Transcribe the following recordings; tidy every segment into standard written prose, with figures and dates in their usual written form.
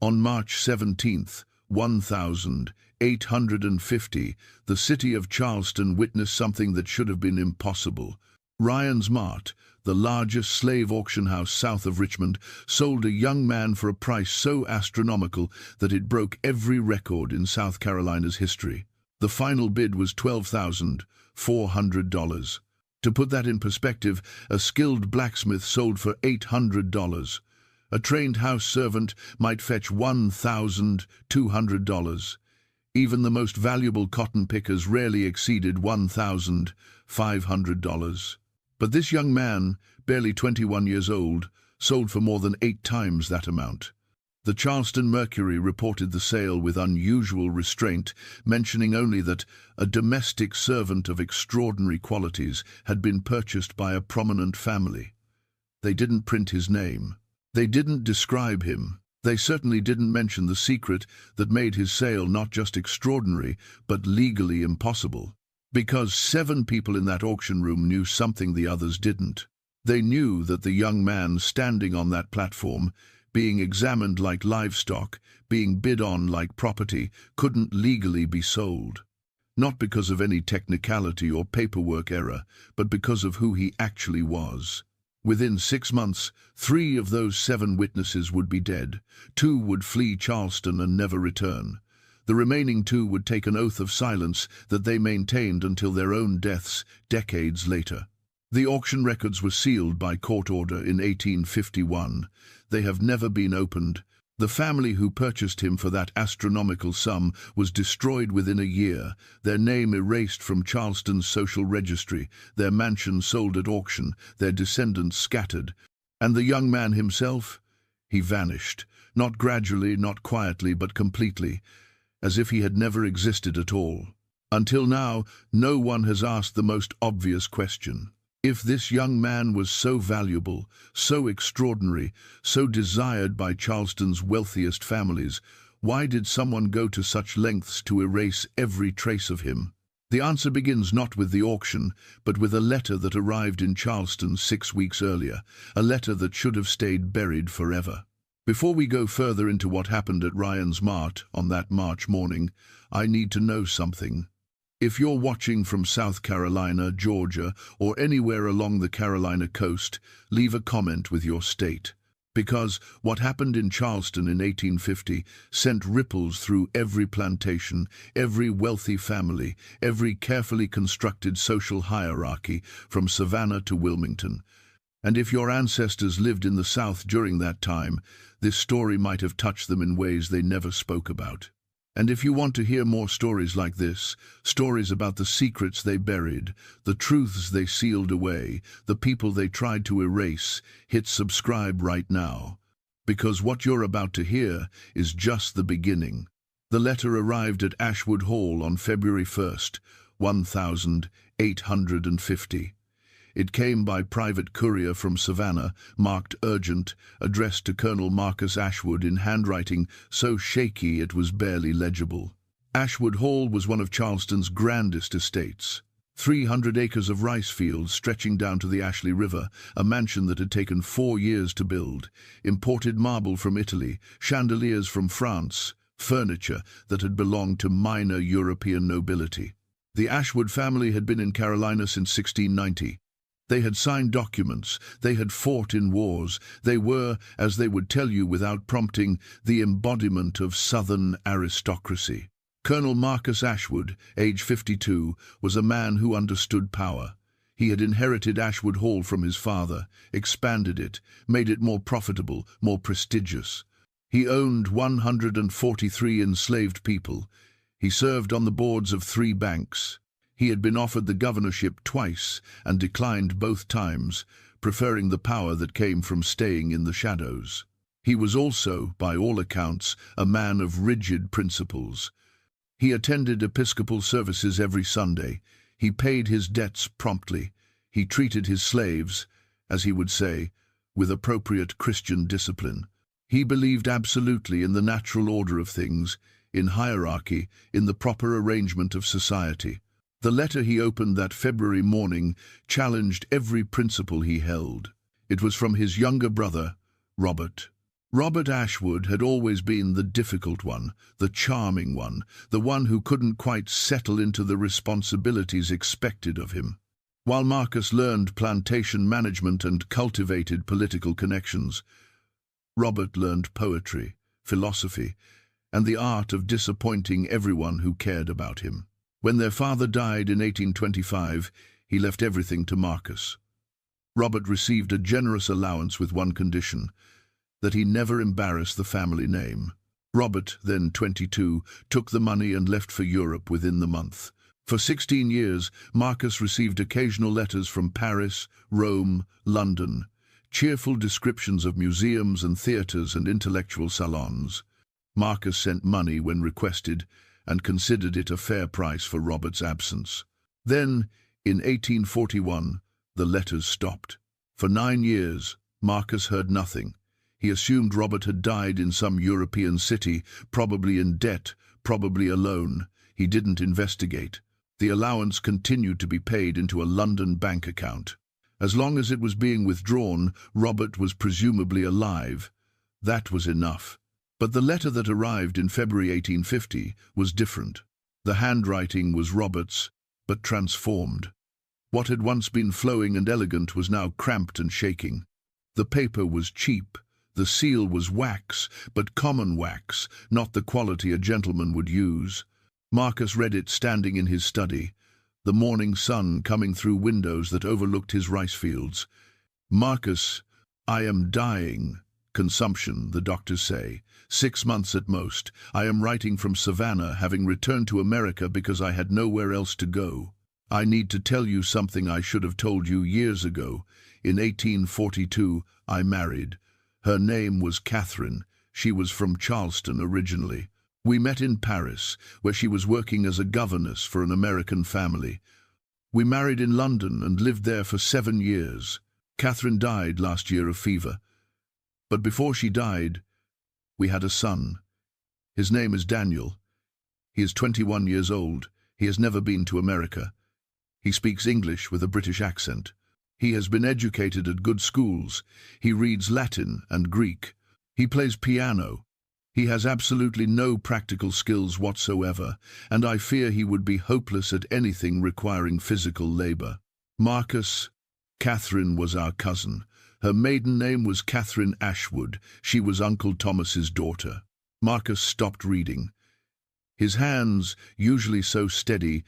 On March 17th, 1850, the city of Charleston witnessed something that should have been impossible. Ryan's Mart, the largest slave auction house south of Richmond, sold a young man for a price so astronomical that it broke every record in South Carolina's history. The final bid was $12,400. To put that in perspective, a skilled blacksmith sold for $800. A trained house servant might fetch $1,200. Even the most valuable cotton pickers rarely exceeded $1,500. But this young man, barely 21 years old, sold for more than 8 times that amount. The Charleston Mercury reported the sale with unusual restraint, mentioning only that a domestic servant of extraordinary qualities had been purchased by a prominent family. They didn't print his name. They didn't describe him. They certainly didn't mention the secret that made his sale not just extraordinary, but legally impossible. Because 7 people in that auction room knew something the others didn't. They knew that the young man standing on that platform, being examined like livestock, being bid on like property, couldn't legally be sold. Not because of any technicality or paperwork error, but because of who he actually was. Within 6 months, 3 of those 7 witnesses would be dead. 2 would flee Charleston and never return. The remaining 2 would take an oath of silence that they maintained until their own deaths decades later. The auction records were sealed by court order in 1851. They have never been opened. The family who purchased him for that astronomical sum was destroyed within a year, their name erased from Charleston's social registry, their mansion sold at auction, their descendants scattered. And the young man himself? He vanished, not gradually, not quietly, but completely, as if he had never existed at all. Until now, no one has asked the most obvious question. If this young man was so valuable, so extraordinary, so desired by Charleston's wealthiest families, why did someone go to such lengths to erase every trace of him? The answer begins not with the auction, but with a letter that arrived in Charleston 6 weeks earlier, a letter that should have stayed buried forever. Before we go further into what happened at Ryan's Mart on that March morning, I need to know something. If you're watching from South Carolina, Georgia, or anywhere along the Carolina coast, leave a comment with your state. Because what happened in Charleston in 1850 sent ripples through every plantation, every wealthy family, every carefully constructed social hierarchy from Savannah to Wilmington. And if your ancestors lived in the South during that time, this story might have touched them in ways they never spoke about. And if you want to hear more stories like this, stories about the secrets they buried, the truths they sealed away, the people they tried to erase, hit subscribe right now. Because what you're about to hear is just the beginning. The letter arrived at Ashwood Hall on February 1st, 1850. It came by private courier from Savannah, marked urgent, addressed to Colonel Marcus Ashwood in handwriting so shaky it was barely legible. Ashwood Hall was one of Charleston's grandest estates. 300 acres of rice fields stretching down to the Ashley River, a mansion that had taken 4 years to build, imported marble from Italy, chandeliers from France, furniture that had belonged to minor European nobility. The Ashwood family had been in Carolina since 1690. They had signed documents, they had fought in wars, they were, as they would tell you without prompting, the embodiment of Southern aristocracy. Colonel Marcus Ashwood, age 52, was a man who understood power. He had inherited Ashwood Hall from his father, expanded it, made it more profitable, more prestigious. He owned 143 enslaved people. He served on the boards of 3 banks. He had been offered the governorship twice and declined both times, preferring the power that came from staying in the shadows. He was also, by all accounts, a man of rigid principles. He attended Episcopal services every Sunday. He paid his debts promptly. He treated his slaves, as he would say, with appropriate Christian discipline. He believed absolutely in the natural order of things, in hierarchy, in the proper arrangement of society. The letter he opened that February morning challenged every principle he held. It was from his younger brother, Robert. Robert Ashwood had always been the difficult one, the charming one, the one who couldn't quite settle into the responsibilities expected of him. While Marcus learned plantation management and cultivated political connections, Robert learned poetry, philosophy, and the art of disappointing everyone who cared about him. When their father died in 1825, he left everything to Marcus. Robert received a generous allowance with one condition, that he never embarrass the family name. Robert, then 22, took the money and left for Europe within the month. For 16 years, Marcus received occasional letters from Paris, Rome, London, cheerful descriptions of museums and theatres and intellectual salons. Marcus sent money when requested and considered it a fair price for Robert's absence. Then, in 1841, the letters stopped. For 9 years, Marcus heard nothing. He assumed Robert had died in some European city, probably in debt, probably alone. He didn't investigate. The allowance continued to be paid into a London bank account. As long as it was being withdrawn, Robert was presumably alive. That was enough. But the letter that arrived in February 1850 was different. The handwriting was Robert's, but transformed. What had once been flowing and elegant was now cramped and shaking. The paper was cheap. The seal was wax, but common wax, not the quality a gentleman would use. Marcus read it standing in his study, the morning sun coming through windows that overlooked his rice fields. Marcus, I am dying. Consumption, the doctors say. 6 months at most. I am writing from Savannah, having returned to America because I had nowhere else to go. I need to tell you something I should have told you years ago. In 1842, I married. Her name was Catherine. She was from Charleston originally. We met in Paris, where she was working as a governess for an American family. We married in London and lived there for 7 years. Catherine died last year of fever. But before she died, we had a son. His name is Daniel. He is 21 years old. He has never been to America. He speaks English with a British accent. He has been educated at good schools. He reads Latin and Greek. He plays piano. He has absolutely no practical skills whatsoever, and I fear he would be hopeless at anything requiring physical labor. Marcus, Catherine was our cousin. Her maiden name was Catherine Ashwood. She was Uncle Thomas's daughter. Marcus stopped reading. His hands, usually so steady,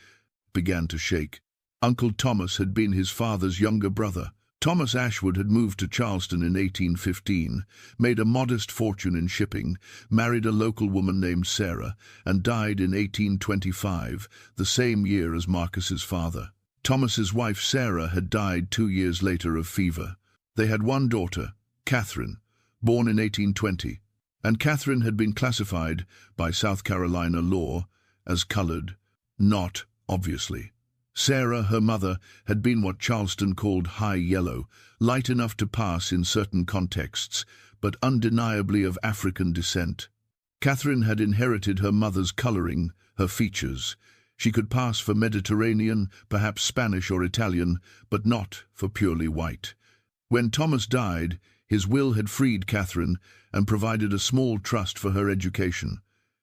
began to shake. Uncle Thomas had been his father's younger brother. Thomas Ashwood had moved to Charleston in 1815, made a modest fortune in shipping, married a local woman named Sarah, and died in 1825, the same year as Marcus's father. Thomas's wife Sarah had died 2 years later of fever. They had one daughter, Catherine, born in 1820, and Catherine had been classified by South Carolina law as colored, not obviously. Sarah, her mother, had been what Charleston called high yellow, light enough to pass in certain contexts, but undeniably of African descent. Catherine had inherited her mother's coloring, her features. She could pass for Mediterranean, perhaps Spanish or Italian, but not for purely white. When Thomas died, his will had freed Catherine and provided a small trust for her education.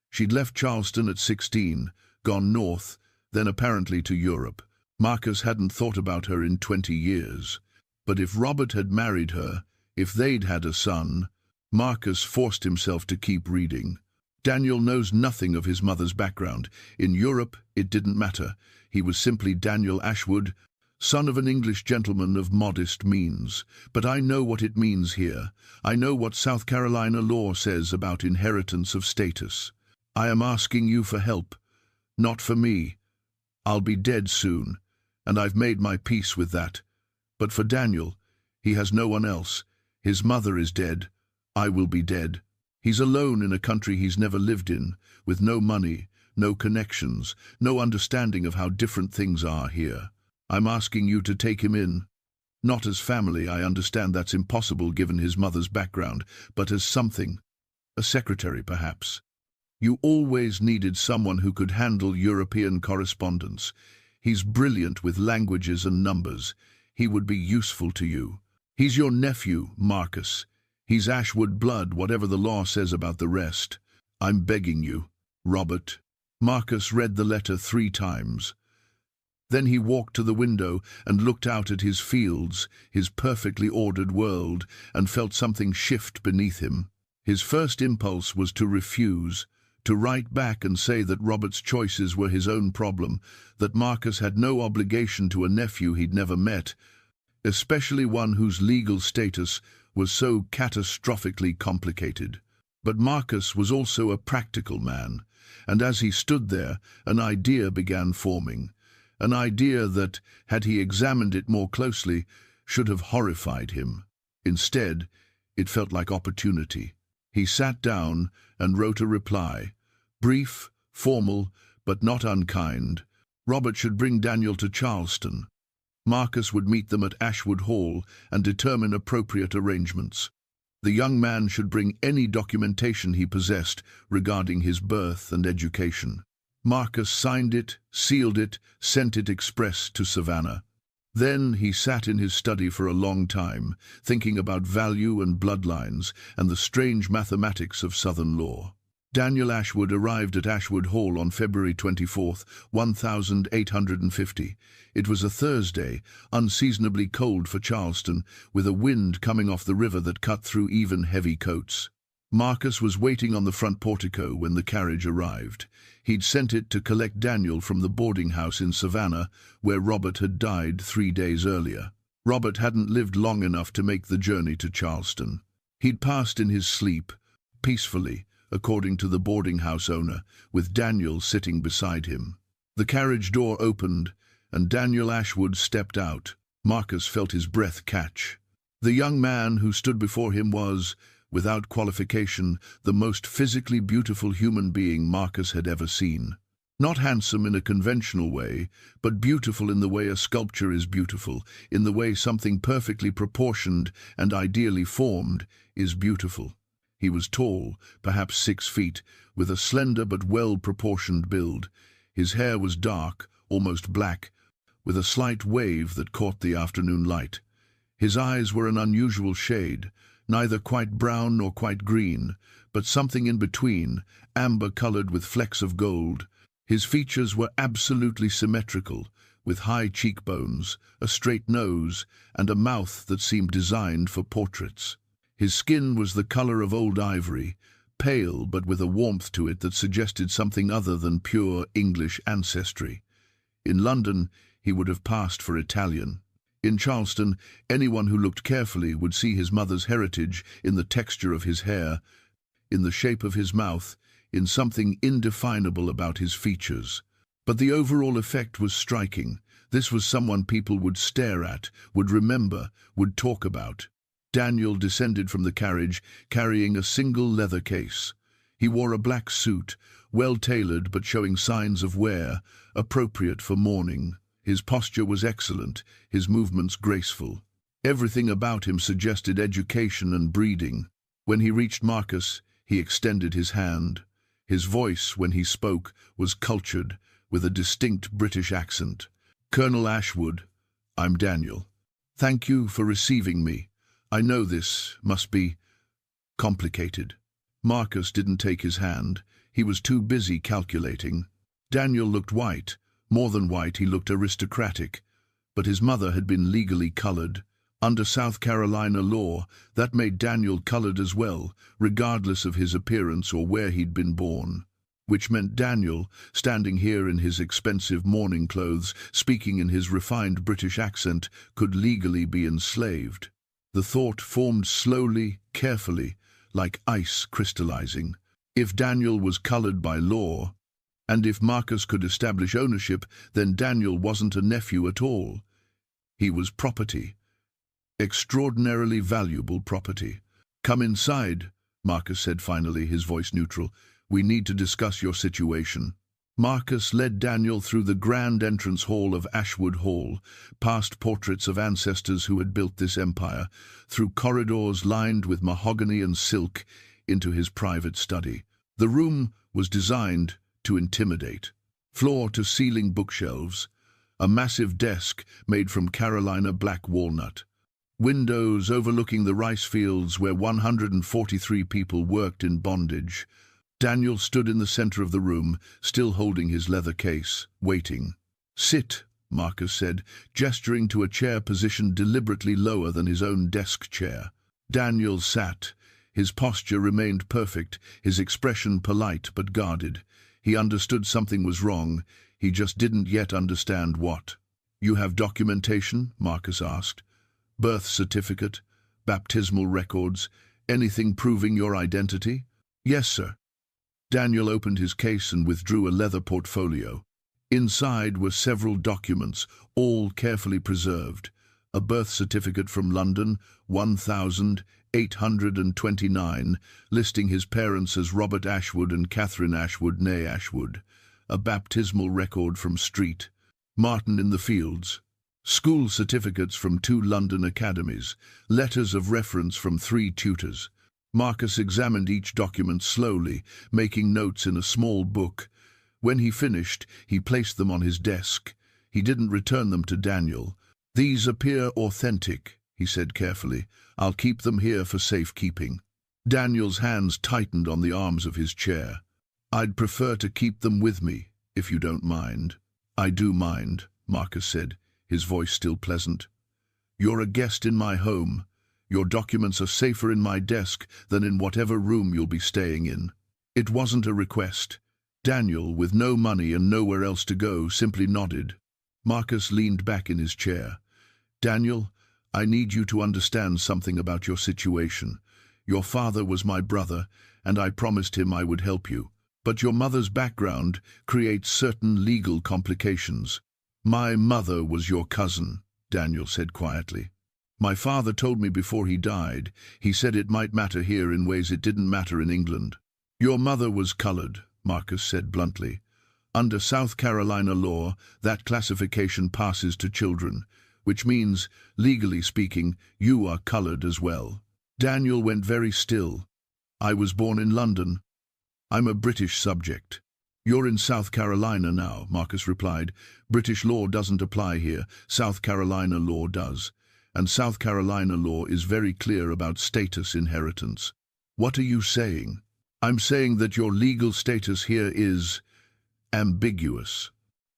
She'd left Charleston at 16, gone north, then apparently to Europe. Marcus hadn't thought about her in 20 years. But if Robert had married her, if they'd had a son, Marcus forced himself to keep reading. Daniel knows nothing of his mother's background. In Europe, it didn't matter. He was simply Daniel Ashwood, son of an English gentleman of modest means. But I know what it means here. I know what South Carolina law says about inheritance of status. I am asking you for help, not for me. I'll be dead soon, and I've made my peace with that. But for Daniel, he has no one else. His mother is dead. I will be dead. He's alone in a country he's never lived in, with no money, no connections, no understanding of how different things are here. I'm asking you to take him in. Not as family, I understand that's impossible given his mother's background, but as something. A secretary, perhaps. You always needed someone who could handle European correspondence. He's brilliant with languages and numbers. He would be useful to you. He's your nephew, Marcus. He's Ashwood blood, whatever the law says about the rest. I'm begging you, Robert." Marcus read the letter 3 times. Then he walked to the window and looked out at his fields, his perfectly ordered world, and felt something shift beneath him. His first impulse was to refuse, to write back and say that Robert's choices were his own problem, that Marcus had no obligation to a nephew he'd never met, especially one whose legal status was so catastrophically complicated. But Marcus was also a practical man, and as he stood there, an idea began forming. An idea that, had he examined it more closely, should have horrified him. Instead, it felt like opportunity. He sat down and wrote a reply. Brief, formal, but not unkind. Robert should bring Daniel to Charleston. Marcus would meet them at Ashwood Hall and determine appropriate arrangements. The young man should bring any documentation he possessed regarding his birth and education. Marcus signed it, sealed it, sent it express to Savannah. Then he sat in his study for a long time, thinking about value and bloodlines and the strange mathematics of Southern law. Daniel Ashwood arrived at Ashwood Hall on February 24th, 1850. It was a Thursday, unseasonably cold for Charleston, with a wind coming off the river that cut through even heavy coats. Marcus was waiting on the front portico when the carriage arrived. He'd sent it to collect Daniel from the boarding house in Savannah, where Robert had died 3 days earlier. Robert hadn't lived long enough to make the journey to Charleston. He'd passed in his sleep, peacefully, according to the boarding house owner, with Daniel sitting beside him. The carriage door opened, and Daniel Ashwood stepped out. Marcus felt his breath catch. The young man who stood before him was, without qualification, the most physically beautiful human being Marcus had ever seen. Not handsome in a conventional way, but beautiful in the way a sculpture is beautiful, in the way something perfectly proportioned and ideally formed is beautiful. He was tall, perhaps 6 feet, with a slender but well-proportioned build. His hair was dark, almost black, with a slight wave that caught the afternoon light. His eyes were an unusual shade, neither quite brown nor quite green, but something in between, amber-colored with flecks of gold. His features were absolutely symmetrical, with high cheekbones, a straight nose, and a mouth that seemed designed for portraits. His skin was the color of old ivory, pale but with a warmth to it that suggested something other than pure English ancestry. In London, he would have passed for Italian. In Charleston, anyone who looked carefully would see his mother's heritage in the texture of his hair, in the shape of his mouth, in something indefinable about his features. But the overall effect was striking. This was someone people would stare at, would remember, would talk about. Daniel descended from the carriage, carrying a single leather case. He wore a black suit, well-tailored but showing signs of wear, appropriate for mourning. His posture was excellent, his movements graceful. Everything about him suggested education and breeding. When he reached Marcus, he extended his hand. His voice, when he spoke, was cultured, with a distinct British accent. "Colonel Ashwood, I'm Daniel. Thank you for receiving me. I know this must be complicated." Marcus didn't take his hand. He was too busy calculating. Daniel looked white. More than white, he looked aristocratic. But his mother had been legally colored. Under South Carolina law, that made Daniel colored as well, regardless of his appearance or where he'd been born. Which meant Daniel, standing here in his expensive mourning clothes, speaking in his refined British accent, could legally be enslaved. The thought formed slowly, carefully, like ice crystallizing. If Daniel was colored by law, and if Marcus could establish ownership, then Daniel wasn't a nephew at all. He was property. Extraordinarily valuable property. "Come inside," Marcus said finally, his voice neutral. "We need to discuss your situation." Marcus led Daniel through the grand entrance hall of Ashwood Hall, past portraits of ancestors who had built this empire, through corridors lined with mahogany and silk, into his private study. The room was designed to intimidate. Floor-to-ceiling bookshelves, a massive desk made from Carolina black walnut. Windows overlooking the rice fields where 143 people worked in bondage. Daniel stood in the center of the room, still holding his leather case, waiting. "Sit," Marcus said, gesturing to a chair positioned deliberately lower than his own desk chair. Daniel sat. His posture remained perfect, his expression polite but guarded. He understood something was wrong. He just didn't yet understand what. "You have documentation?" Marcus asked. "Birth certificate, baptismal records, anything proving your identity?" "Yes, sir." Daniel opened his case and withdrew a leather portfolio. Inside were several documents, all carefully preserved. A birth certificate from London, 1829, listing his parents as Robert Ashwood and Catherine Ashwood, née Ashwood. A baptismal record from Street, Martin in the Fields. School certificates from 2 London academies. Letters of reference from 3 tutors. Marcus examined each document slowly, making notes in a small book. When he finished, he placed them on his desk. He didn't return them to Daniel. "These appear authentic," he said carefully. "I'll keep them here for safekeeping." Daniel's hands tightened on the arms of his chair. "I'd prefer to keep them with me, if you don't mind." "I do mind," Marcus said, his voice still pleasant. "You're a guest in my home. Your documents are safer in my desk than in whatever room you'll be staying in." It wasn't a request. Daniel, with no money and nowhere else to go, simply nodded. Marcus leaned back in his chair. "Daniel, I need you to understand something about your situation. Your father was my brother, and I promised him I would help you. But your mother's background creates certain legal complications." "My mother was your cousin," Daniel said quietly. "My father told me before he died. He said it might matter here in ways it didn't matter in England." "Your mother was colored," Marcus said bluntly. "Under South Carolina law, that classification passes to children, which means, legally speaking, you are colored as well." Daniel went very still. "I was born in London. I'm a British subject." "You're in South Carolina now," Marcus replied. "British law doesn't apply here. South Carolina law does. And South Carolina law is very clear about status inheritance." "What are you saying?" "I'm saying that your legal status here is ambiguous.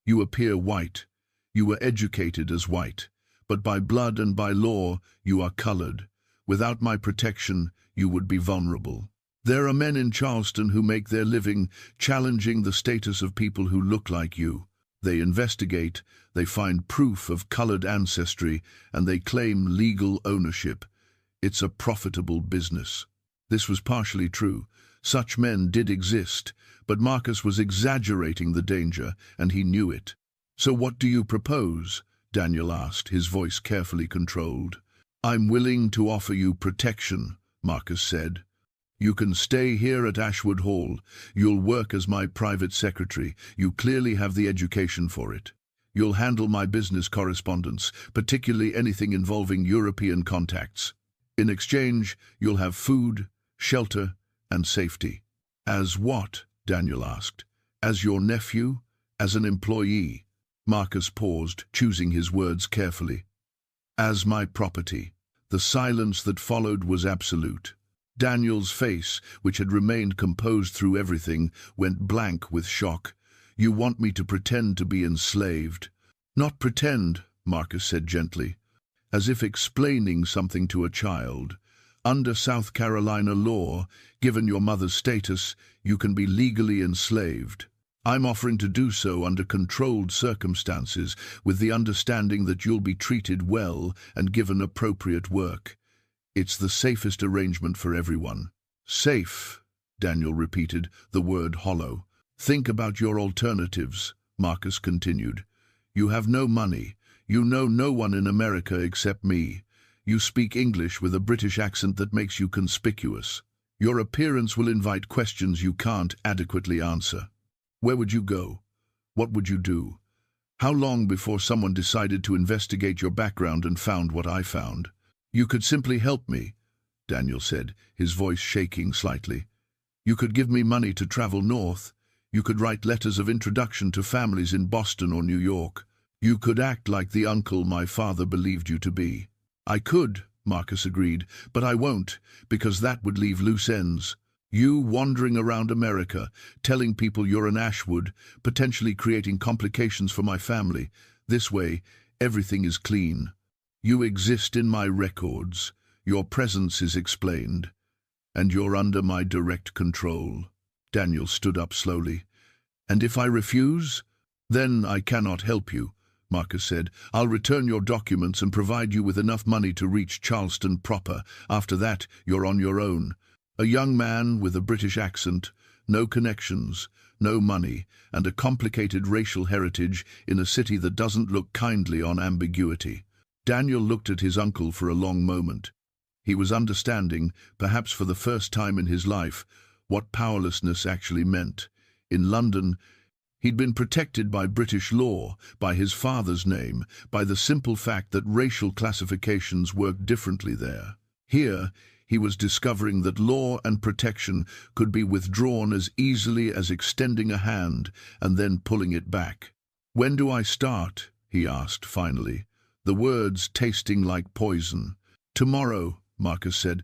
You appear white. You were educated as white. But by blood and by law, you are colored. Without my protection, you would be vulnerable. There are men in Charleston who make their living challenging the status of people who look like you. They investigate, they find proof of colored ancestry, and they claim legal ownership. It's a profitable business." This was partially true. Such men did exist, but Marcus was exaggerating the danger, and he knew it. "So what do you propose?" Daniel asked, his voice carefully controlled. "I'm willing to offer you protection," Marcus said. "You can stay here at Ashwood Hall. You'll work as my private secretary. You clearly have the education for it. You'll handle my business correspondence, particularly anything involving European contacts. In exchange, you'll have food, shelter, and safety." "As what?" Daniel asked. "As your nephew? As an employee?" Marcus paused, choosing his words carefully. "As my property." The silence that followed was absolute. Daniel's face, which had remained composed through everything, went blank with shock. "You want me to pretend to be enslaved?" "Not pretend," Marcus said gently, as if explaining something to a child. "Under South Carolina law, given your mother's status, you can be legally enslaved. I'm offering to do so under controlled circumstances, with the understanding that you'll be treated well and given appropriate work. It's the safest arrangement for everyone." "Safe," Daniel repeated, the word hollow. "Think about your alternatives," Marcus continued. "You have no money. You know no one in America except me. You speak English with a British accent that makes you conspicuous. Your appearance will invite questions you can't adequately answer. Where would you go? What would you do? How long before someone decided to investigate your background and found what I found?" "You could simply help me," Daniel said, his voice shaking slightly. "You could give me money to travel north. You could write letters of introduction to families in Boston or New York. You could act like the uncle my father believed you to be." "I could," Marcus agreed, but I won't, because that would leave loose ends. You wandering around America, telling people you're an Ashwood, potentially creating complications for my family. This way, everything is clean. You exist in my records, your presence is explained, and you're under my direct control. Daniel stood up slowly. And if I refuse? Then I cannot help you, Marcus said. I'll return your documents and provide you with enough money to reach Charleston proper. After that, you're on your own. A young man with a British accent, no connections, no money, and a complicated racial heritage in a city that doesn't look kindly on ambiguity. Daniel looked at his uncle for a long moment. He was understanding, perhaps for the first time in his life, what powerlessness actually meant. In London, he'd been protected by British law, by his father's name, by the simple fact that racial classifications worked differently there. Here, he was discovering that law and protection could be withdrawn as easily as extending a hand and then pulling it back. "When do I start?" he asked finally, the words tasting like poison. "Tomorrow," Marcus said.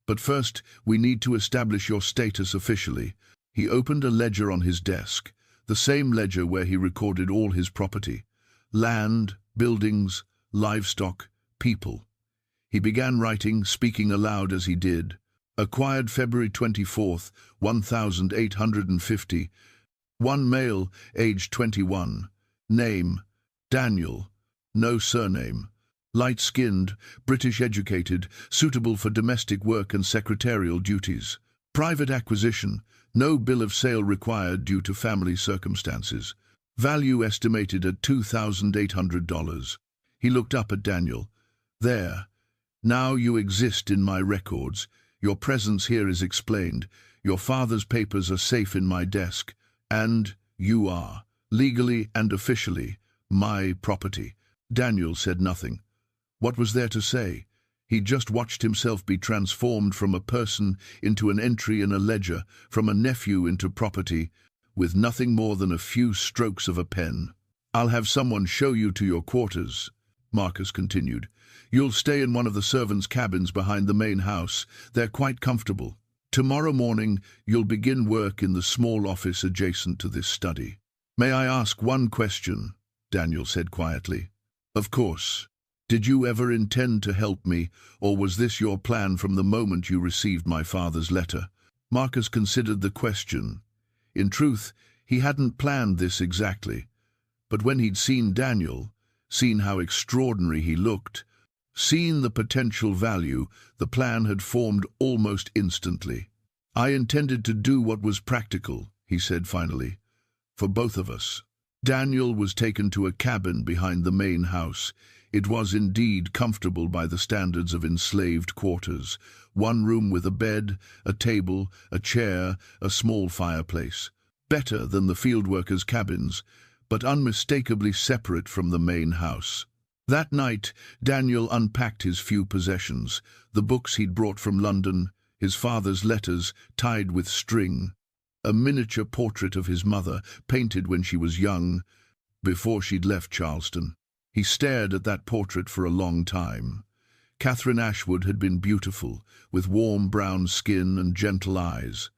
"But first, we need to establish your status officially." He opened a ledger on his desk, the same ledger where he recorded all his property. Land, buildings, livestock, people. He began writing, speaking aloud as he did. Acquired February 24th, 1850. One male, age 21. Name, Daniel. No surname. Light-skinned, British educated, suitable for domestic work and secretarial duties. Private acquisition. No bill of sale required due to family circumstances. Value estimated at $2,800. He looked up at Daniel. "There. Now you exist in my records. Your presence here is explained. Your father's papers are safe in my desk. And you are, legally and officially, my property." Daniel said nothing. What was there to say? He just watched himself be transformed from a person into an entry in a ledger, from a nephew into property, with nothing more than a few strokes of a pen. "I'll have someone show you to your quarters," Marcus continued. "You'll stay in one of the servants' cabins behind the main house. They're quite comfortable. Tomorrow morning, you'll begin work in the small office adjacent to this study." "May I ask one question?" Daniel said quietly. "Of course. Did you ever intend to help me, or was this your plan from the moment you received my father's letter?" Marcus considered the question. In truth, he hadn't planned this exactly. But when he'd seen Daniel, seen how extraordinary he looked, seen the potential value, the plan had formed almost instantly. "I intended to do what was practical," he said finally, "for both of us." Daniel was taken to a cabin behind the main house. It was indeed comfortable by the standards of enslaved quarters. One room with a bed, a table, a chair, a small fireplace. Better than the fieldworkers' cabins, but unmistakably separate from the main house. That night, Daniel unpacked his few possessions, the books he'd brought from London, his father's letters tied with string, a miniature portrait of his mother, painted when she was young, before she'd left Charleston. He stared at that portrait for a long time. Catherine Ashwood had been beautiful, with warm brown skin and gentle eyes.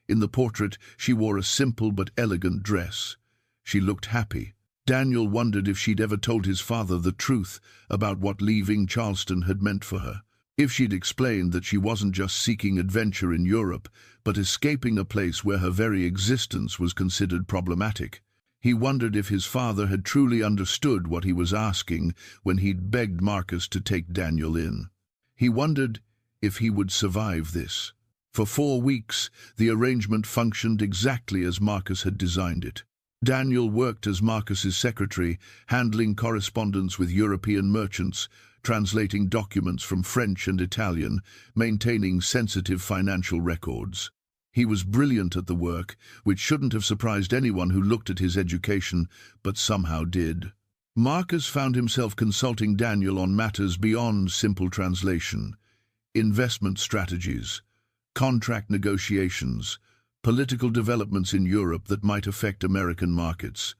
In the portrait, she wore a simple but elegant dress. She looked happy. Daniel wondered if she'd ever told his father the truth about what leaving Charleston had meant for her. If she'd explained that she wasn't just seeking adventure in Europe, but escaping a place where her very existence was considered problematic. He wondered if his father had truly understood what he was asking when he'd begged Marcus to take Daniel in. He wondered if he would survive this. For 4 weeks, the arrangement functioned exactly as Marcus had designed it. Daniel worked as Marcus's secretary, handling correspondence with European merchants, translating documents from French and Italian, maintaining sensitive financial records. He was brilliant at the work, which shouldn't have surprised anyone who looked at his education, but somehow did. Marcus found himself consulting Daniel on matters beyond simple translation: investment strategies, contract negotiations, political developments in Europe that might affect American markets.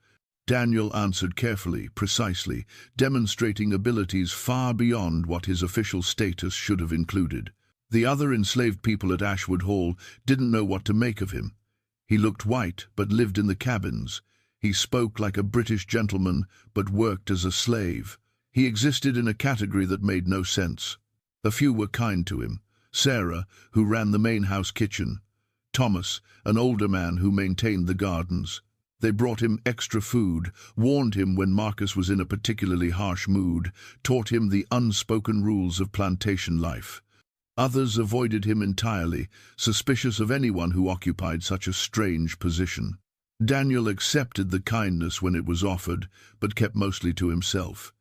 Daniel answered carefully, precisely, demonstrating abilities far beyond what his official status should have included. The other enslaved people at Ashwood Hall didn't know what to make of him. He looked white, but lived in the cabins. He spoke like a British gentleman, but worked as a slave. He existed in a category that made no sense. A few were kind to him. Sarah, who ran the main house kitchen. Thomas, an older man who maintained the gardens. They brought him extra food, warned him when Marcus was in a particularly harsh mood, taught him the unspoken rules of plantation life. Others avoided him entirely, suspicious of anyone who occupied such a strange position. Daniel accepted the kindness when it was offered, but kept mostly to himself.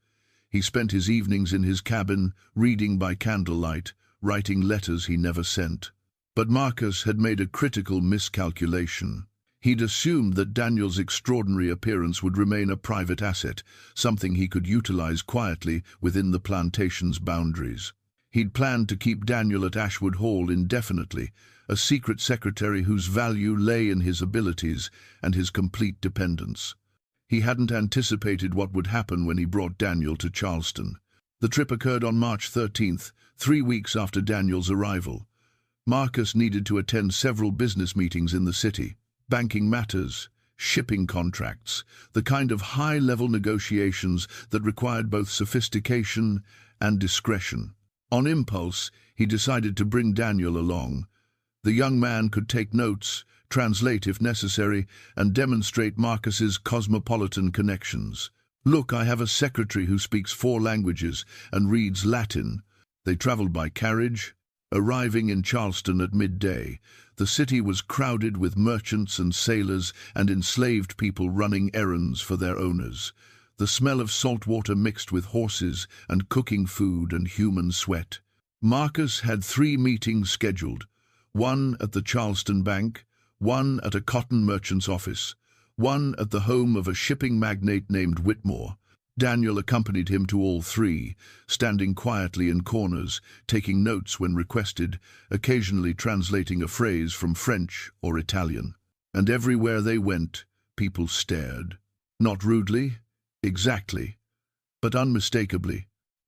He spent his evenings in his cabin, reading by candlelight, writing letters he never sent. But Marcus had made a critical miscalculation. He'd assumed that Daniel's extraordinary appearance would remain a private asset, something he could utilize quietly within the plantation's boundaries. He'd planned to keep Daniel at Ashwood Hall indefinitely, a secret secretary whose value lay in his abilities and his complete dependence. He hadn't anticipated what would happen when he brought Daniel to Charleston. The trip occurred on March 13th, 3 weeks after Daniel's arrival. Marcus needed to attend several business meetings in the city. Banking matters, shipping contracts, the kind of high-level negotiations that required both sophistication and discretion. On impulse, he decided to bring Daniel along. The young man could take notes, translate if necessary, and demonstrate Marcus's cosmopolitan connections. "Look, I have a secretary who speaks 4 languages and reads Latin." They traveled by carriage, arriving in Charleston at midday. The city was crowded with merchants and sailors and enslaved people running errands for their owners. The smell of salt water mixed with horses and cooking food and human sweat. Marcus had 3 meetings scheduled, one at the Charleston Bank, one at a cotton merchant's office, one at the home of a shipping magnate named Whitmore. Daniel accompanied him to all 3, standing quietly in corners, taking notes when requested, occasionally translating a phrase from French or Italian. And everywhere they went, people stared. Not rudely, exactly, but unmistakably.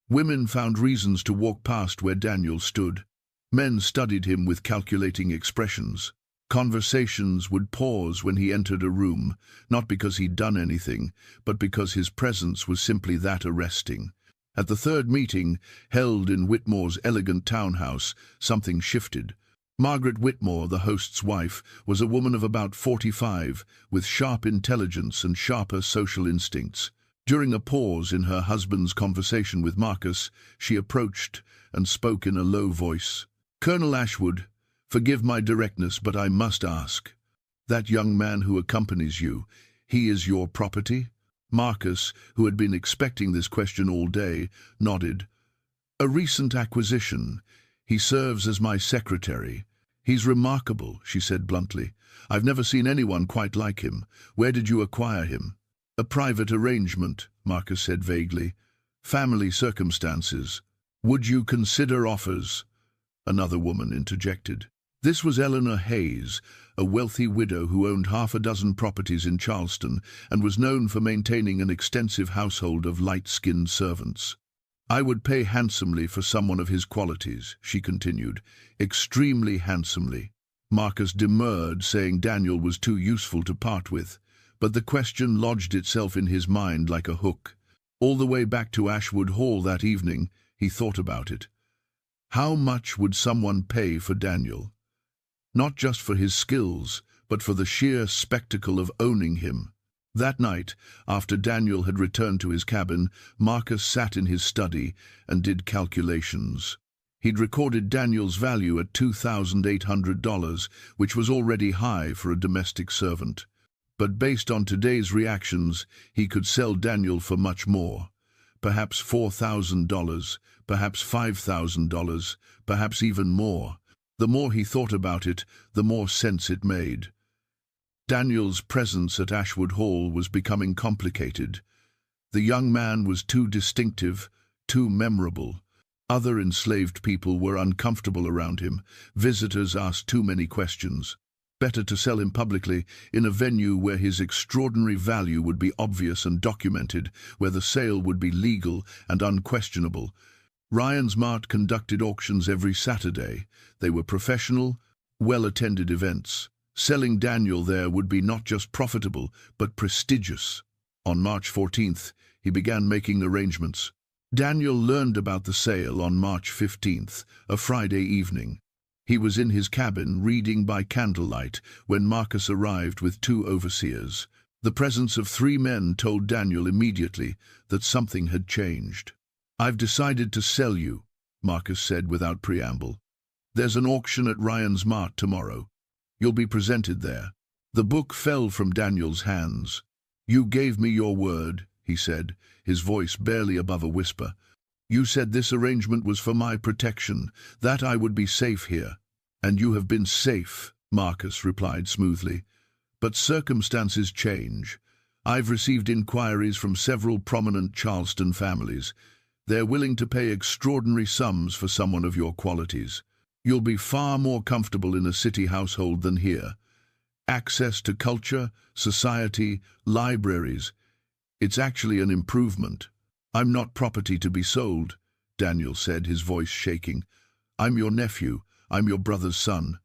Women found reasons to walk past where Daniel stood. Men studied him with calculating expressions. Conversations would pause when he entered a room, not because he'd done anything, but because his presence was simply that arresting. At the 3rd meeting, held in Whitmore's elegant townhouse, something shifted. Margaret Whitmore, the host's wife, was a woman of about 45, with sharp intelligence and sharper social instincts. During a pause in her husband's conversation with Marcus, she approached and spoke in a low voice. "Colonel Ashwood, forgive my directness, but I must ask. That young man who accompanies you, he is your property?" Marcus, who had been expecting this question all day, nodded. "A recent acquisition. He serves as my secretary." "He's remarkable," she said bluntly. "I've never seen anyone quite like him. Where did you acquire him?" "A private arrangement," Marcus said vaguely. "Family circumstances." "Would you consider offers?" Another woman interjected. This was Eleanor Hayes, a wealthy widow who owned 6 properties in Charleston and was known for maintaining an extensive household of light-skinned servants. "I would pay handsomely for someone of his qualities," she continued, "extremely handsomely." Marcus demurred, saying Daniel was too useful to part with, but the question lodged itself in his mind like a hook. All the way back to Ashwood Hall that evening, he thought about it. How much would someone pay for Daniel? Not just for his skills, but for the sheer spectacle of owning him. That night, after Daniel had returned to his cabin, Marcus sat in his study and did calculations. He'd recorded Daniel's value at $2,800, which was already high for a domestic servant. But based on today's reactions, he could sell Daniel for much more. Perhaps $4,000, perhaps $5,000, perhaps even more. The more he thought about it, the more sense it made. Daniel's presence at Ashwood Hall was becoming complicated. The young man was too distinctive, too memorable. Other enslaved people were uncomfortable around him. Visitors asked too many questions. Better to sell him publicly, in a venue where his extraordinary value would be obvious and documented, where the sale would be legal and unquestionable. Ryan's Mart conducted auctions every Saturday. They were professional, well-attended events. Selling Daniel there would be not just profitable, but prestigious. On March 14th, he began making arrangements. Daniel learned about the sale on March 15th, a Friday evening. He was in his cabin reading by candlelight when Marcus arrived with 2 overseers. The presence of 3 men told Daniel immediately that something had changed. "I've decided to sell you," Marcus said without preamble. "There's an auction at Ryan's Mart tomorrow. You'll be presented there." The book fell from Daniel's hands. "You gave me your word," he said, his voice barely above a whisper. "You said this arrangement was for my protection, that I would be safe here." "And you have been safe," Marcus replied smoothly. "But circumstances change. I've received inquiries from several prominent Charleston families. They're willing to pay extraordinary sums for someone of your qualities. You'll be far more comfortable in a city household than here. Access to culture, society, libraries. It's actually an improvement." "I'm not property to be sold," Daniel said, his voice shaking. "I'm your nephew. I'm your brother's son.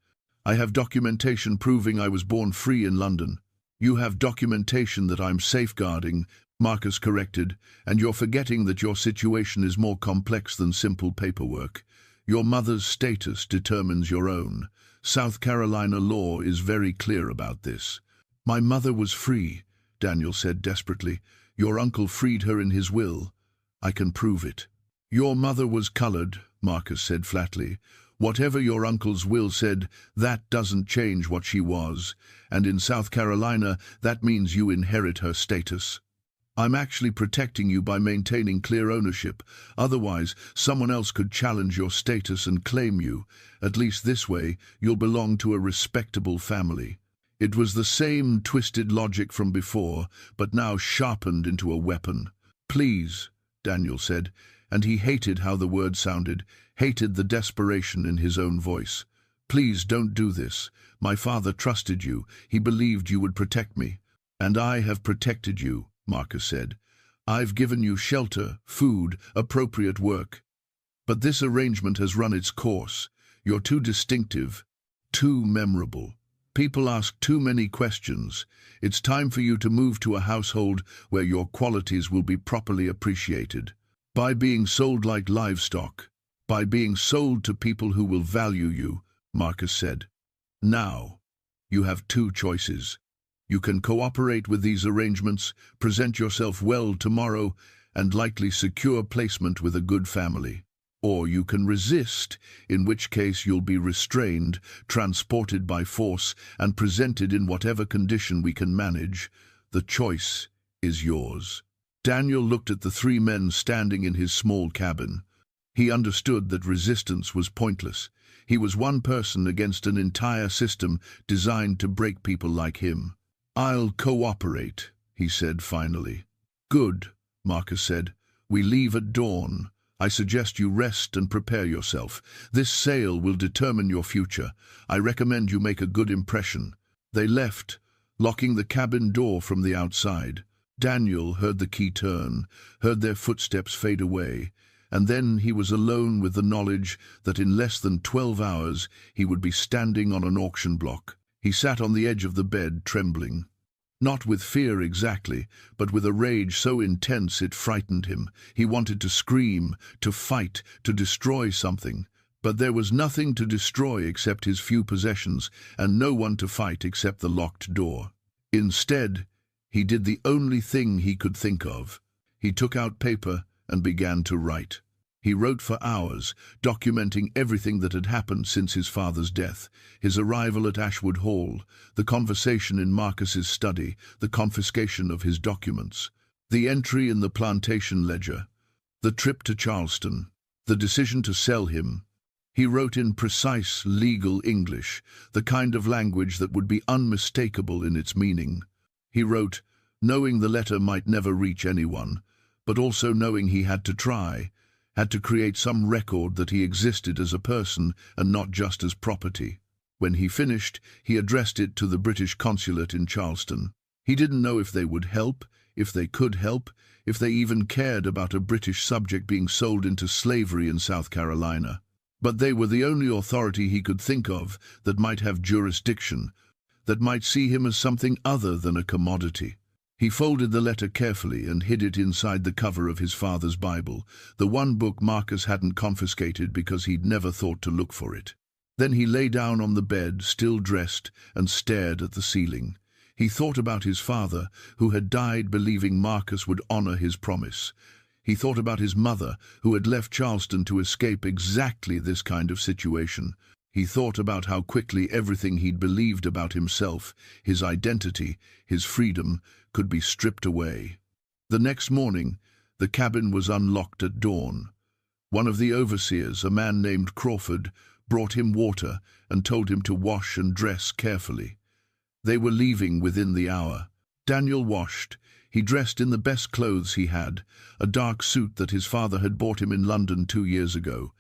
I have documentation proving I was born free in London." "You have documentation that I'm safeguarding," Marcus corrected, "and you're forgetting that your situation is more complex than simple paperwork. Your mother's status determines your own. South Carolina law is very clear about this." "My mother was free," Daniel said desperately. "Your uncle freed her in his will. I can prove it." "Your mother was colored," Marcus said flatly. "Whatever your uncle's will said, that doesn't change what she was. And in South Carolina, that means you inherit her status. I'm actually protecting you by maintaining clear ownership. Otherwise, someone else could challenge your status and claim you. At least this way, you'll belong to a respectable family." It was the same twisted logic from before, but now sharpened into a weapon. "Please," Daniel said, and he hated how the word sounded, hated the desperation in his own voice. "Please don't do this. My father trusted you. He believed you would protect me." "And I have protected you," Marcus said. "I've given you shelter, food, appropriate work. But this arrangement has run its course. You're too distinctive, too memorable. People ask too many questions. It's time for you to move to a household where your qualities will be properly appreciated. By being sold like livestock. By being sold to people who will value you," Marcus said. "Now, you have 2 choices. You can cooperate with these arrangements, present yourself well tomorrow, and likely secure placement with a good family. Or you can resist, in which case you'll be restrained, transported by force, and presented in whatever condition we can manage. The choice is yours." Daniel looked at the 3 men standing in his small cabin. He understood that resistance was pointless. He was one person against an entire system designed to break people like him. "I'll cooperate," he said finally. "Good," Marcus said. "We leave at dawn. I suggest you rest and prepare yourself. This sale will determine your future. I recommend you make a good impression." They left, locking the cabin door from the outside. Daniel heard the key turn, heard their footsteps fade away, and then he was alone with the knowledge that in less than 12 hours he would be standing on an auction block. He sat on the edge of the bed, trembling. Not with fear exactly, but with a rage so intense it frightened him. He wanted to scream, to fight, to destroy something. But there was nothing to destroy except his few possessions, and no one to fight except the locked door. Instead, he did the only thing he could think of. He took out paper and began to write. He wrote for hours, documenting everything that had happened since his father's death, his arrival at Ashwood Hall, the conversation in Marcus's study, the confiscation of his documents, the entry in the Plantation ledger, the trip to Charleston, the decision to sell him. He wrote in precise legal English, the kind of language that would be unmistakable in its meaning. He wrote, knowing the letter might never reach anyone, but also knowing he had to try, had to create some record that he existed as a person and not just as property. When he finished, he addressed it to the British consulate in Charleston. He didn't know if they would help, if they could help, if they even cared about a British subject being sold into slavery in South Carolina. But they were the only authority he could think of that might have jurisdiction, that might see him as something other than a commodity. He folded the letter carefully and hid it inside the cover of his father's Bible, the one book Marcus hadn't confiscated because he'd never thought to look for it. Then he lay down on the bed, still dressed, and stared at the ceiling. He thought about his father, who had died believing Marcus would honor his promise. He thought about his mother, who had left Charleston to escape exactly this kind of situation. He thought about how quickly everything he'd believed about himself, his identity, his freedom, could be stripped away. The next morning, the cabin was unlocked at dawn. One of the overseers, a man named Crawford, brought him water and told him to wash and dress carefully. They were leaving within the hour. Daniel washed. He dressed in the best clothes he had, a dark suit that his father had bought him in London 2 years ago.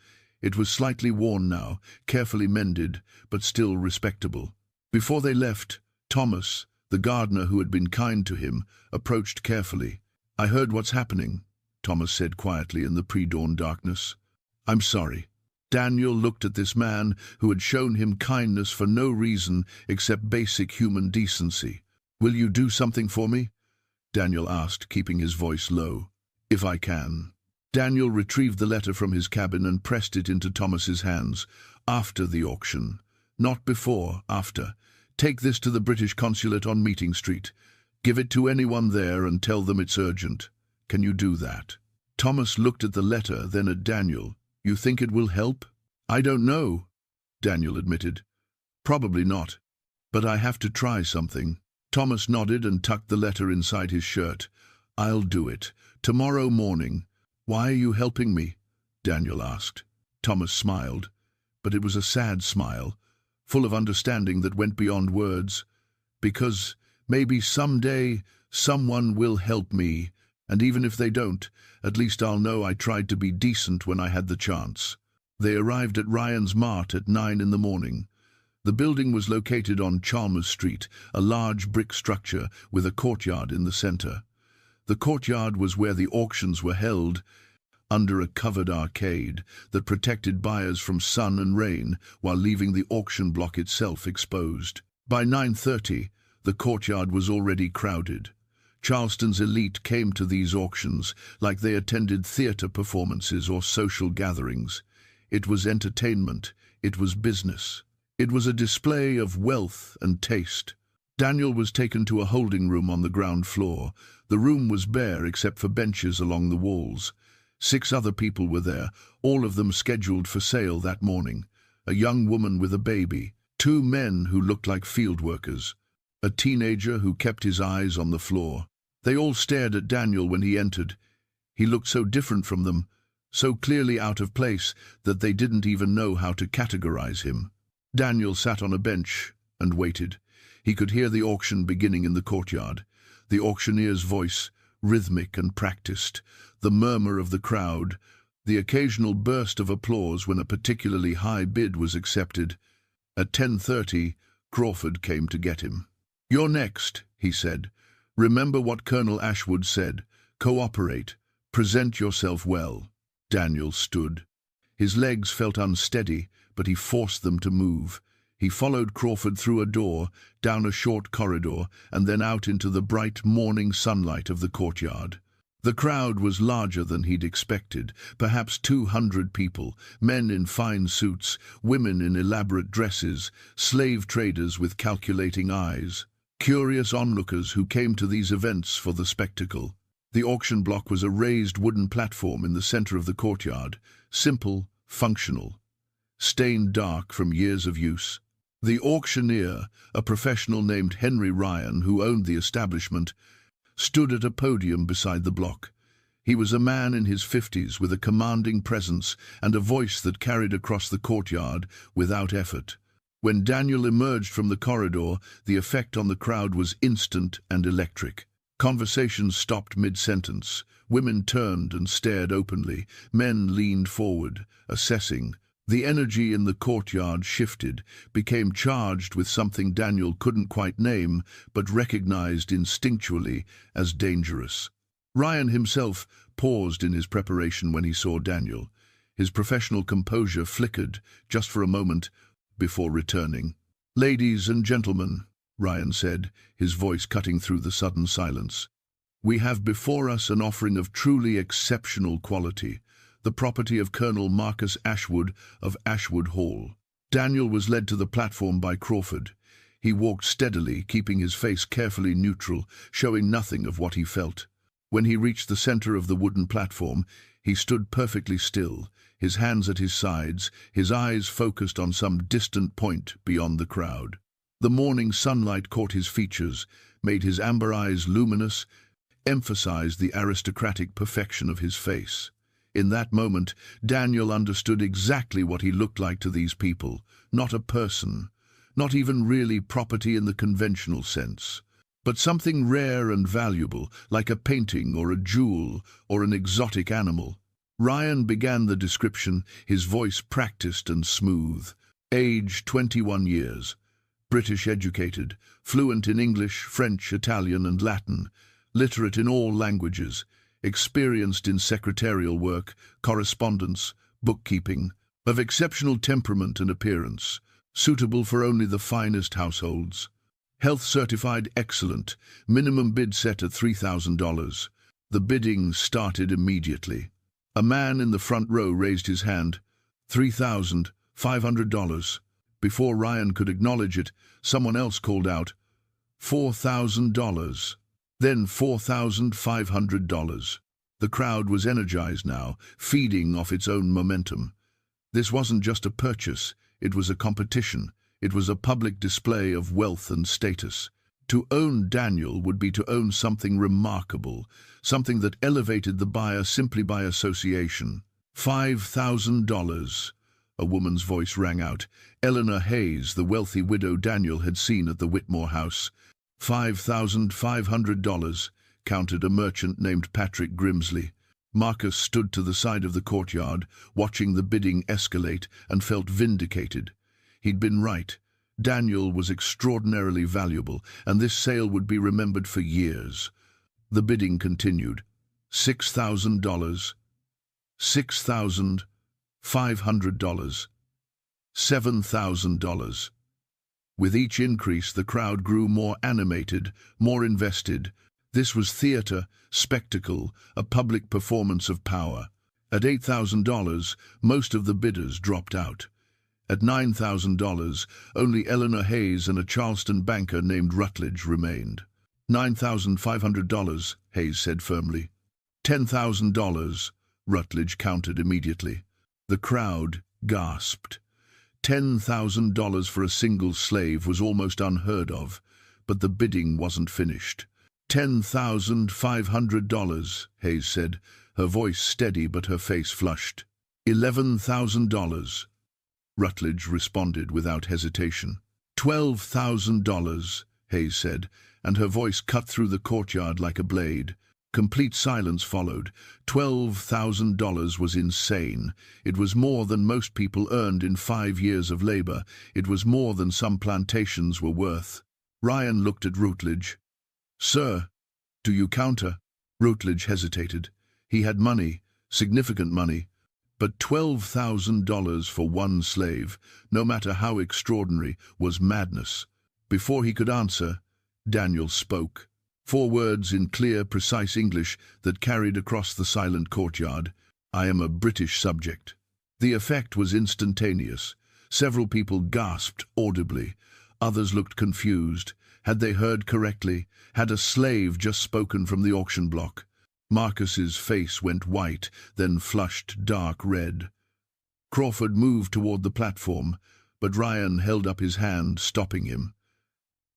It was slightly worn now, carefully mended, but still respectable. Before they left, Thomas, the gardener who had been kind to him, approached carefully. "I heard what's happening," Thomas said quietly in the pre-dawn darkness. "I'm sorry." Daniel looked at this man who had shown him kindness for no reason except basic human decency. "Will you do something for me?" Daniel asked, keeping his voice low. "If I can." Daniel retrieved the letter from his cabin and pressed it into Thomas's hands. "After the auction. Not before, after. Take this to the British consulate on Meeting Street. Give it to anyone there and tell them it's urgent. Can you do that?" Thomas looked at the letter, then at Daniel. "You think it will help?" "I don't know," Daniel admitted. "Probably not. But I have to try something." Thomas nodded and tucked the letter inside his shirt. "I'll do it. Tomorrow morning." "Why are you helping me?" Daniel asked. Thomas smiled, but it was a sad smile, full of understanding that went beyond words. "Because maybe someday someone will help me, and even if they don't, at least I'll know I tried to be decent when I had the chance." They arrived at Ryan's Mart at 9 in the morning. The building was located on Chalmers Street, a large brick structure with a courtyard in the center. The courtyard was where the auctions were held, under a covered arcade that protected buyers from sun and rain while leaving the auction block itself exposed. By 9:30, the courtyard was already crowded. Charleston's elite came to these auctions like they attended theater performances or social gatherings. It was entertainment. It was business. It was a display of wealth and taste. Daniel was taken to a holding room on the ground floor. The room was bare except for benches along the walls. 6 other people were there, all of them scheduled for sale that morning. A young woman with a baby, 2 men who looked like field workers, a teenager who kept his eyes on the floor. They all stared at Daniel when he entered. He looked so different from them, so clearly out of place that they didn't even know how to categorize him. Daniel sat on a bench and waited. He could hear the auction beginning in the courtyard. The auctioneer's voice, rhythmic and practiced, the murmur of the crowd, the occasional burst of applause when a particularly high bid was accepted. At 10:30, Crawford came to get him. "You're next," he said. "Remember what Colonel Ashwood said. Cooperate. Present yourself well." Daniel stood. His legs felt unsteady, but he forced them to move. He followed Crawford through a door, down a short corridor, and then out into the bright morning sunlight of the courtyard. The crowd was larger than he'd expected, perhaps 200 people, men in fine suits, women in elaborate dresses, slave traders with calculating eyes, curious onlookers who came to these events for the spectacle. The auction block was a raised wooden platform in the center of the courtyard, simple, functional, stained dark from years of use. The auctioneer, a professional named Henry Ryan, who owned the establishment, stood at a podium beside the block. He was a man in his 50s with a commanding presence and a voice that carried across the courtyard without effort. When Daniel emerged from the corridor, the effect on the crowd was instant and electric. Conversations stopped mid-sentence. Women turned and stared openly. Men leaned forward, assessing, The energy in the courtyard shifted, became charged with something Daniel couldn't quite name, but recognized instinctually as dangerous. Ryan himself paused in his preparation when he saw Daniel. His professional composure flickered just for a moment before returning. "Ladies and gentlemen," Ryan said, his voice cutting through the sudden silence, "we have before us an offering of truly exceptional quality, the property of Colonel Marcus Ashwood of Ashwood Hall." Daniel was led to the platform by Crawford. He walked steadily, keeping his face carefully neutral, showing nothing of what he felt. When he reached the center of the wooden platform, he stood perfectly still, his hands at his sides, his eyes focused on some distant point beyond the crowd. The morning sunlight caught his features, made his amber eyes luminous, emphasized the aristocratic perfection of his face. In that moment, Daniel understood exactly what he looked like to these people, not a person, not even really property in the conventional sense, but something rare and valuable, like a painting or a jewel or an exotic animal. Ryan began the description, his voice practiced and smooth. Age 21 years. British educated, fluent in English, French, Italian and Latin, literate in all languages, experienced in secretarial work, correspondence, bookkeeping, of exceptional temperament and appearance, suitable for only the finest households. Health certified excellent, minimum bid set at $3,000. The bidding started immediately. A man in the front row raised his hand. $3,500. Before Ryan could acknowledge it, someone else called out, $4,000. Then $4,500. The crowd was energized now, feeding off its own momentum. This wasn't just a purchase, it was a competition. It was a public display of wealth and status. To own Daniel would be to own something remarkable, something that elevated the buyer simply by association. $5,000. A woman's voice rang out. Eleanor Hayes, the wealthy widow Daniel had seen at the Whitmore house. $5,500, counted a merchant named Patrick Grimsley. Marcus stood to the side of the courtyard, watching the bidding escalate, and felt vindicated. He'd been right. Daniel was extraordinarily valuable, and this sale would be remembered for years. The bidding continued. $6,000, $6,500, $7,000. With each increase, the crowd grew more animated, more invested. This was theater, spectacle, a public performance of power. At $8,000, most of the bidders dropped out. At $9,000, only Eleanor Hayes and a Charleston banker named Rutledge remained. $9,500, Hayes said firmly. $10,000, Rutledge countered immediately. The crowd gasped. $10,000 for a single slave was almost unheard of, but the bidding wasn't finished. $10,500, Hayes said, her voice steady but her face flushed. $11,000. Rutledge responded without hesitation. $12,000, Hayes said, and her voice cut through the courtyard like a blade. Complete silence followed. $12,000 was insane. It was more than most people earned in 5 years of labor. It was more than some plantations were worth. Ryan looked at Rutledge. "Sir, do you counter?" Rutledge hesitated. He had money, significant money, but $12,000 for one slave, no matter how extraordinary, was madness. Before he could answer, Daniel spoke. 4 words in clear, precise English that carried across the silent courtyard. "I am a British subject." The effect was instantaneous. Several people gasped audibly. Others looked confused. Had they heard correctly? Had a slave just spoken from the auction block? Marcus's face went white, then flushed dark red. Crawford moved toward the platform, but Ryan held up his hand, stopping him.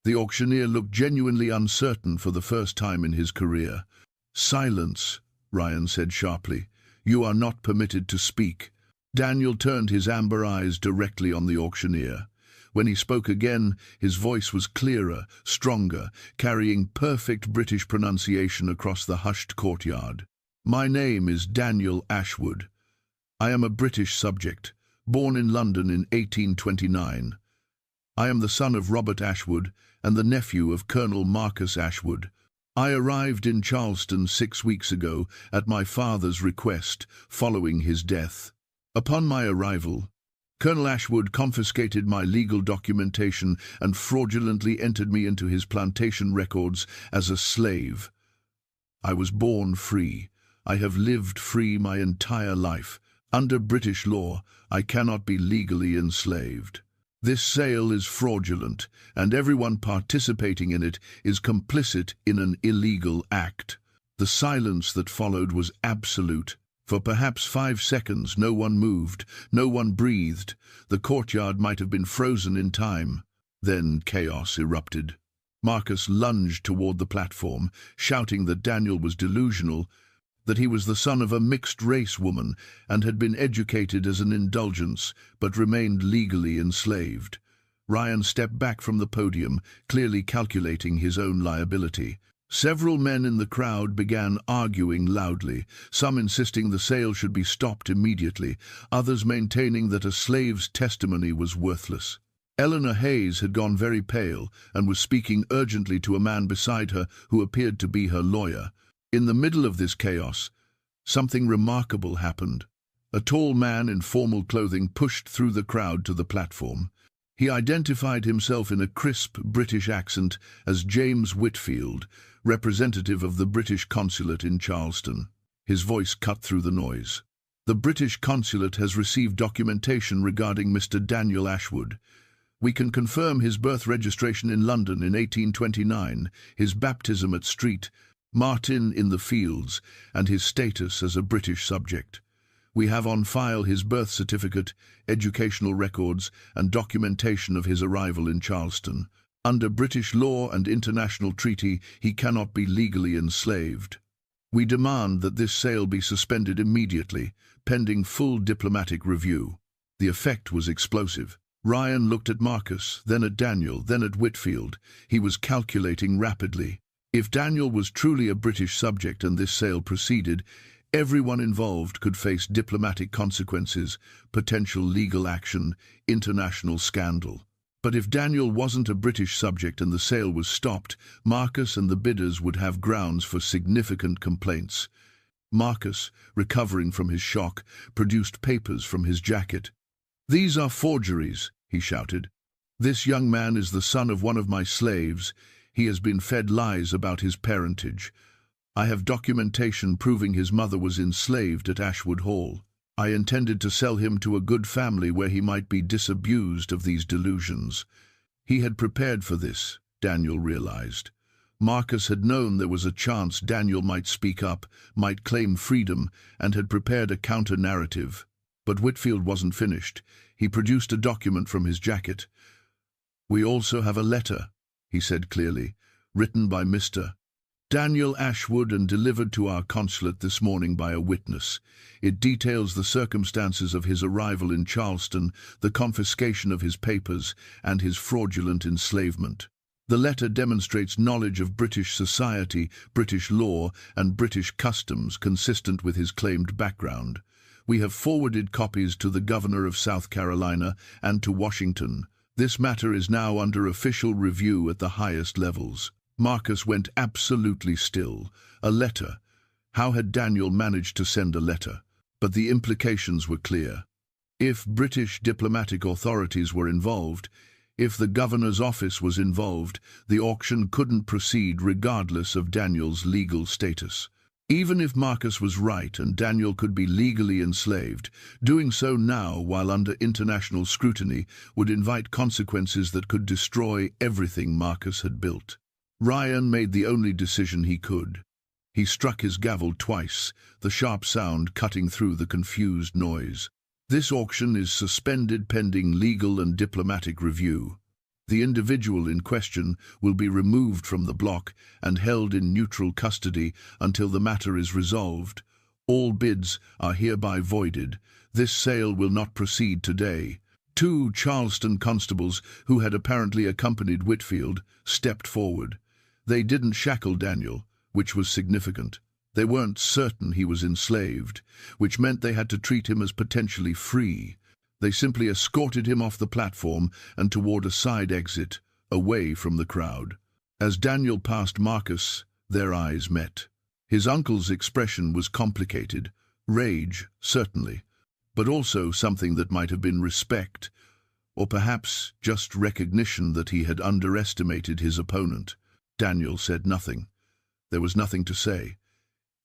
The auctioneer looked genuinely uncertain for the first time in his career. "Silence," Ryan said sharply. "You are not permitted to speak." Daniel turned his amber eyes directly on the auctioneer. When he spoke again, his voice was clearer, stronger, carrying perfect British pronunciation across the hushed courtyard. "My name is Daniel Ashwood. I am a British subject, born in London in 1829. I am the son of Robert Ashwood and the nephew of Colonel Marcus Ashwood. I arrived in Charleston 6 weeks ago at my father's request following his death. Upon my arrival, Colonel Ashwood confiscated my legal documentation and fraudulently entered me into his plantation records as a slave. I was born free. I have lived free my entire life. Under British law, I cannot be legally enslaved. This sale is fraudulent, and everyone participating in it is complicit in an illegal act. The silence that followed was absolute. For perhaps 5 seconds no one moved, no one breathed. The courtyard might have been frozen in time. Then chaos erupted. Marcus lunged toward the platform, shouting that Daniel was delusional, that he was the son of a mixed-race woman and had been educated as an indulgence, but remained legally enslaved. Ryan stepped back from the podium, clearly calculating his own liability. Several men in the crowd began arguing loudly, some insisting the sale should be stopped immediately, others maintaining that a slave's testimony was worthless. Eleanor Hayes had gone very pale and was speaking urgently to a man beside her who appeared to be her lawyer. In the middle of this chaos, something remarkable happened. A tall man in formal clothing pushed through the crowd to the platform. He identified himself in a crisp British accent as James Whitfield, representative of the British consulate in Charleston. His voice cut through the noise. The British consulate has received documentation regarding Mr. Daniel Ashwood. We can confirm his birth registration in London in 1829, his baptism at St. Martin in the Fields, and his status as a British subject. We have on file his birth certificate, educational records, and documentation of his arrival in Charleston. Under British law and international treaty, he cannot be legally enslaved. We demand that this sale be suspended immediately, pending full diplomatic review. The effect was explosive. Ryan looked at Marcus, then at Daniel, then at Whitfield. He was calculating rapidly. If Daniel was truly a British subject and this sale proceeded, everyone involved could face diplomatic consequences, potential legal action, international scandal. But if Daniel wasn't a British subject and the sale was stopped, Marcus and the bidders would have grounds for significant complaints. Marcus, recovering from his shock, produced papers from his jacket. "These are forgeries," he shouted. "This young man is the son of one of my slaves. He has been fed lies about his parentage. I have documentation proving his mother was enslaved at Ashwood Hall. I intended to sell him to a good family where he might be disabused of these delusions." He had prepared for this, Daniel realized. Marcus had known there was a chance Daniel might speak up, might claim freedom, and had prepared a counter-narrative. But Whitfield wasn't finished. He produced a document from his jacket. "We also have a letter," he said clearly, "written by Mr. Daniel Ashwood and delivered to our consulate this morning by a witness. It details the circumstances of his arrival in Charleston, the confiscation of his papers, and his fraudulent enslavement. The letter demonstrates knowledge of British society, British law, and British customs consistent with his claimed background. We have forwarded copies to the Governor of South Carolina and to Washington. This matter is now under official review at the highest levels." Marcus went absolutely still. A letter. How had Daniel managed to send a letter? But the implications were clear. If British diplomatic authorities were involved, if the governor's office was involved, the auction couldn't proceed regardless of Daniel's legal status. Even if Marcus was right and Daniel could be legally enslaved, doing so now while under international scrutiny would invite consequences that could destroy everything Marcus had built. Ryan made the only decision he could. He struck his gavel twice, the sharp sound cutting through the confused noise. "This auction is suspended pending legal and diplomatic review. The individual in question will be removed from the block and held in neutral custody until the matter is resolved. All bids are hereby voided. This sale will not proceed today." 2 Charleston constables, who had apparently accompanied Whitfield, stepped forward. They didn't shackle Daniel, which was significant. They weren't certain he was enslaved, which meant they had to treat him as potentially free. They simply escorted him off the platform and toward a side exit, away from the crowd. As Daniel passed Marcus, their eyes met. His uncle's expression was complicated, rage, certainly, but also something that might have been respect, or perhaps just recognition that he had underestimated his opponent. Daniel said nothing. There was nothing to say.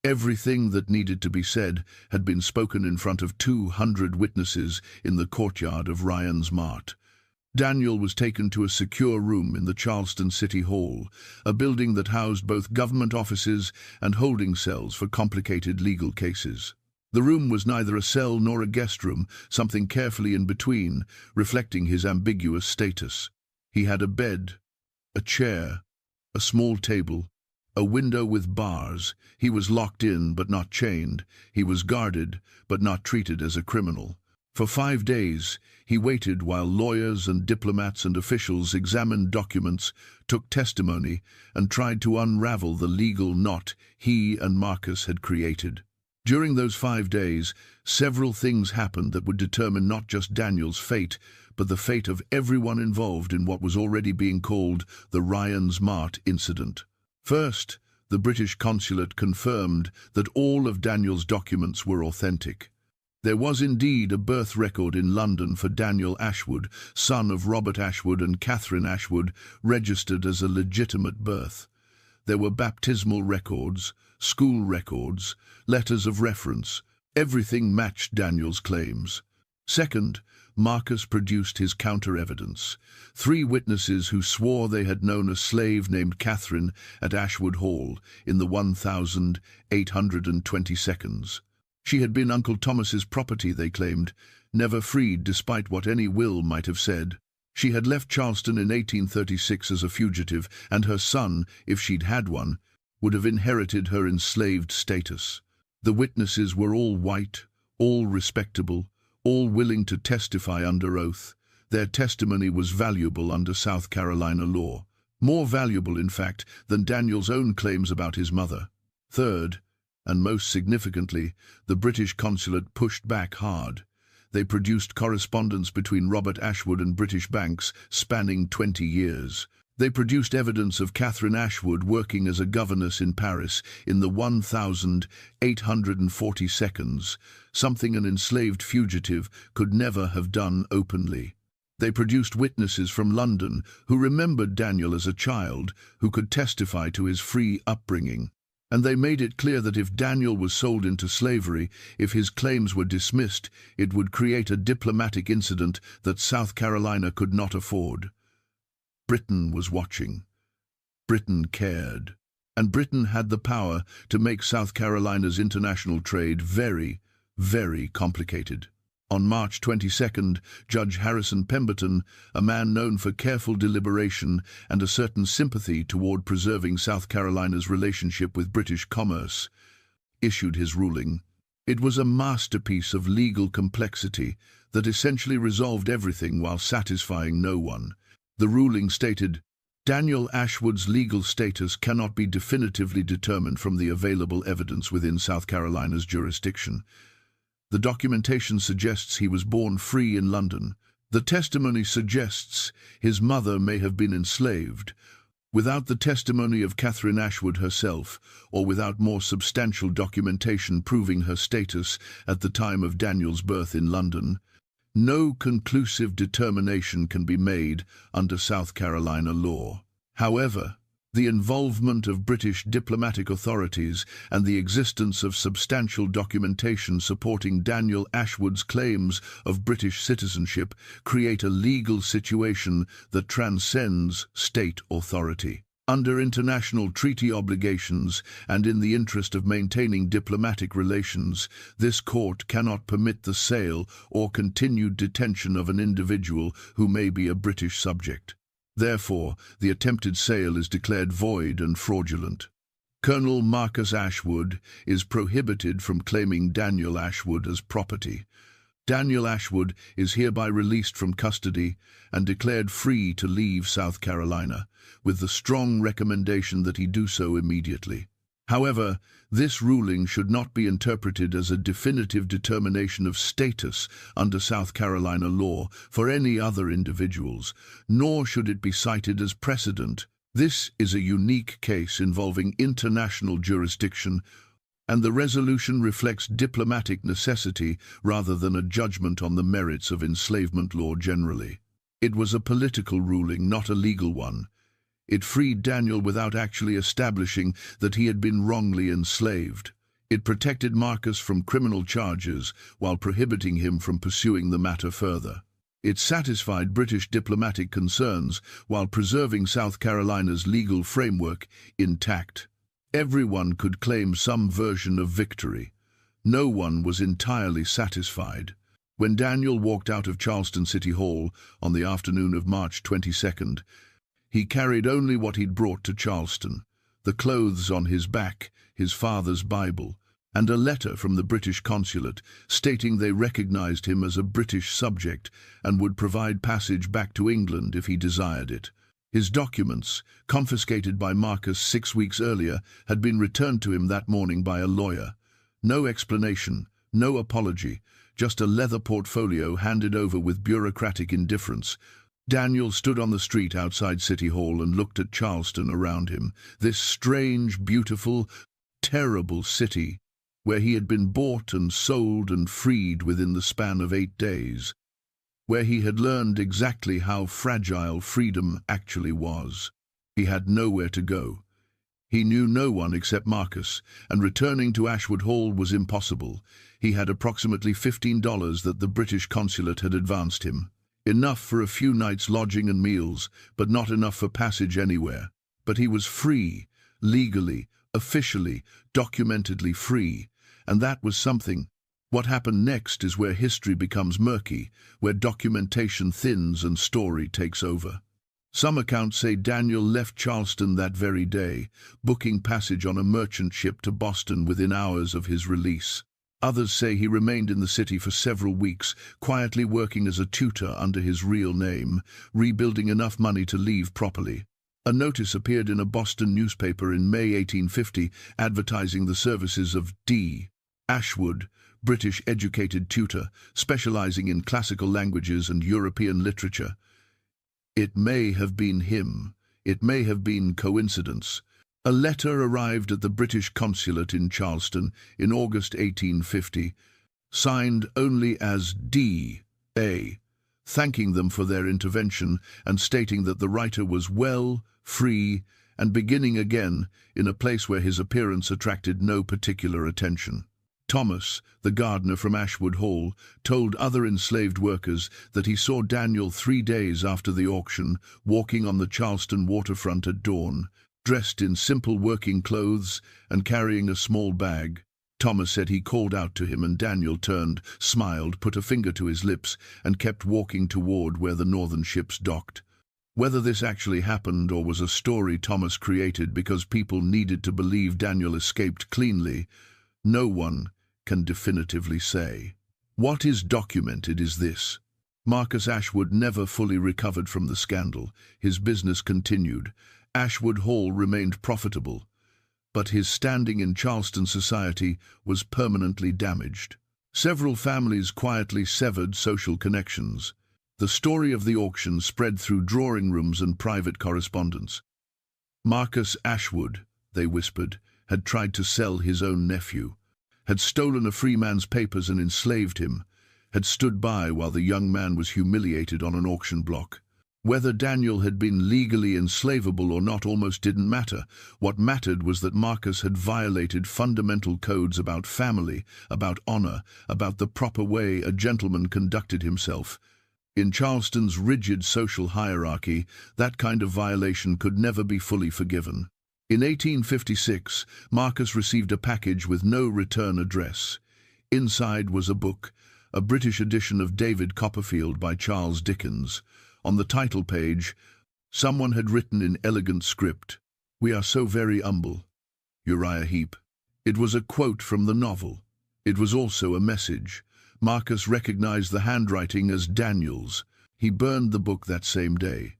Everything that needed to be said had been spoken in front of 200 witnesses in the courtyard of Ryan's Mart. Daniel was taken to a secure room in the Charleston City Hall, a building that housed both government offices and holding cells for complicated legal cases. The room was neither a cell nor a guest room, something carefully in between, reflecting his ambiguous status. He had a bed, a chair, a small table, a window with bars. He was locked in but not chained. He was guarded but not treated as a criminal. For 5 days, he waited while lawyers and diplomats and officials examined documents, took testimony, and tried to unravel the legal knot he and Marcus had created. During those 5 days, several things happened that would determine not just Daniel's fate, but the fate of everyone involved in what was already being called the Ryan's Mart incident. First, the British consulate confirmed that all of Daniel's documents were authentic. There was indeed a birth record in London for Daniel Ashwood, son of Robert Ashwood and Catherine Ashwood, registered as a legitimate birth. There were baptismal records, school records, letters of reference. Everything matched Daniel's claims. Second, Marcus produced his counter-evidence. 3 witnesses who swore they had known a slave named Catherine at Ashwood Hall in the 1822. She had been Uncle Thomas's property, they claimed, never freed despite what any will might have said. She had left Charleston in 1836 as a fugitive, and her son, if she'd had one, would have inherited her enslaved status. The witnesses were all white, all respectable, all willing to testify under oath. Their testimony was valuable under South Carolina law. More valuable, in fact, than Daniel's own claims about his mother. Third, and most significantly, the British consulate pushed back hard. They produced correspondence between Robert Ashwood and British banks spanning 20 years. They produced evidence of Catherine Ashwood working as a governess in Paris in the 1842, something an enslaved fugitive could never have done openly. They produced witnesses from London who remembered Daniel as a child, who could testify to his free upbringing. And they made it clear that if Daniel was sold into slavery, if his claims were dismissed, it would create a diplomatic incident that South Carolina could not afford. Britain was watching. Britain cared. And Britain had the power to make South Carolina's international trade very, very complicated. On March 22nd, Judge Harrison Pemberton, a man known for careful deliberation and a certain sympathy toward preserving South Carolina's relationship with British commerce, issued his ruling. It was a masterpiece of legal complexity that essentially resolved everything while satisfying no one. The ruling stated, Daniel Ashwood's legal status cannot be definitively determined from the available evidence within South Carolina's jurisdiction. The documentation suggests he was born free in London. The testimony suggests his mother may have been enslaved. Without the testimony of Catherine Ashwood herself, or without more substantial documentation proving her status at the time of Daniel's birth in London, no conclusive determination can be made under South Carolina law. However, the involvement of British diplomatic authorities and the existence of substantial documentation supporting Daniel Ashwood's claims of British citizenship create a legal situation that transcends state authority. Under international treaty obligations and in the interest of maintaining diplomatic relations, this court cannot permit the sale or continued detention of an individual who may be a British subject. Therefore, the attempted sale is declared void and fraudulent. Colonel Marcus Ashwood is prohibited from claiming Daniel Ashwood as property. Daniel Ashwood is hereby released from custody and declared free to leave South Carolina, with the strong recommendation that he do so immediately. However, this ruling should not be interpreted as a definitive determination of status under South Carolina law for any other individuals, nor should it be cited as precedent. This is a unique case involving international jurisdiction, and the resolution reflects diplomatic necessity rather than a judgment on the merits of enslavement law generally. It was a political ruling, not a legal one. It freed Daniel without actually establishing that he had been wrongly enslaved. It protected Marcus from criminal charges while prohibiting him from pursuing the matter further. It satisfied British diplomatic concerns while preserving South Carolina's legal framework intact. Everyone could claim some version of victory. No one was entirely satisfied. When Daniel walked out of Charleston City Hall on the afternoon of March 22nd, he carried only what he'd brought to Charleston: the clothes on his back, his father's Bible, and a letter from the British consulate stating they recognized him as a British subject and would provide passage back to England if he desired it. His documents, confiscated by Marcus 6 weeks earlier, had been returned to him that morning by a lawyer. No explanation, no apology, just a leather portfolio handed over with bureaucratic indifference. Daniel stood on the street outside City Hall and looked at Charleston around him, this strange, beautiful, terrible city, where he had been bought and sold and freed within the span of 8 days, where he had learned exactly how fragile freedom actually was. He had nowhere to go. He knew no one except Marcus, and returning to Ashwood Hall was impossible. He had approximately $15 that the British consulate had advanced him. Enough for a few nights' lodging and meals, but not enough for passage anywhere. But he was free, legally, officially, documentedly free, and that was something. What happened next is where history becomes murky, where documentation thins and story takes over. Some accounts say Daniel left Charleston that very day, booking passage on a merchant ship to Boston within hours of his release. Others say he remained in the city for several weeks, quietly working as a tutor under his real name, rebuilding enough money to leave properly. A notice appeared in a Boston newspaper in May 1850 advertising the services of D. Ashwood, British-educated tutor, specializing in classical languages and European literature. It may have been him. It may have been coincidence. A letter arrived at the British consulate in Charleston in August 1850, signed only as D.A., thanking them for their intervention and stating that the writer was well, free, and beginning again in a place where his appearance attracted no particular attention. Thomas, the gardener from Ashwood Hall, told other enslaved workers that he saw Daniel 3 days after the auction, walking on the Charleston waterfront at dawn, dressed in simple working clothes and carrying a small bag. Thomas said he called out to him, and Daniel turned, smiled, put a finger to his lips, and kept walking toward where the northern ships docked. Whether this actually happened or was a story Thomas created because people needed to believe Daniel escaped cleanly, no one can definitively say. What is documented is this: Marcus Ashwood never fully recovered from the scandal. His business continued. Ashwood Hall remained profitable, but his standing in Charleston society was permanently damaged. Several families quietly severed social connections. The story of the auction spread through drawing rooms and private correspondence. Marcus Ashwood, they whispered, had tried to sell his own nephew, had stolen a free man's papers and enslaved him, had stood by while the young man was humiliated on an auction block. Whether Daniel had been legally enslavable or not almost didn't matter. What mattered was that Marcus had violated fundamental codes about family, about honor, about the proper way a gentleman conducted himself. In Charleston's rigid social hierarchy, that kind of violation could never be fully forgiven. In 1856, Marcus received a package with no return address. Inside was a book, a British edition of David Copperfield by Charles Dickens. On the title page, someone had written in elegant script, "We are so very humble, Uriah Heep." It was a quote from the novel. It was also a message. Marcus recognized the handwriting as Daniel's. He burned the book that same day.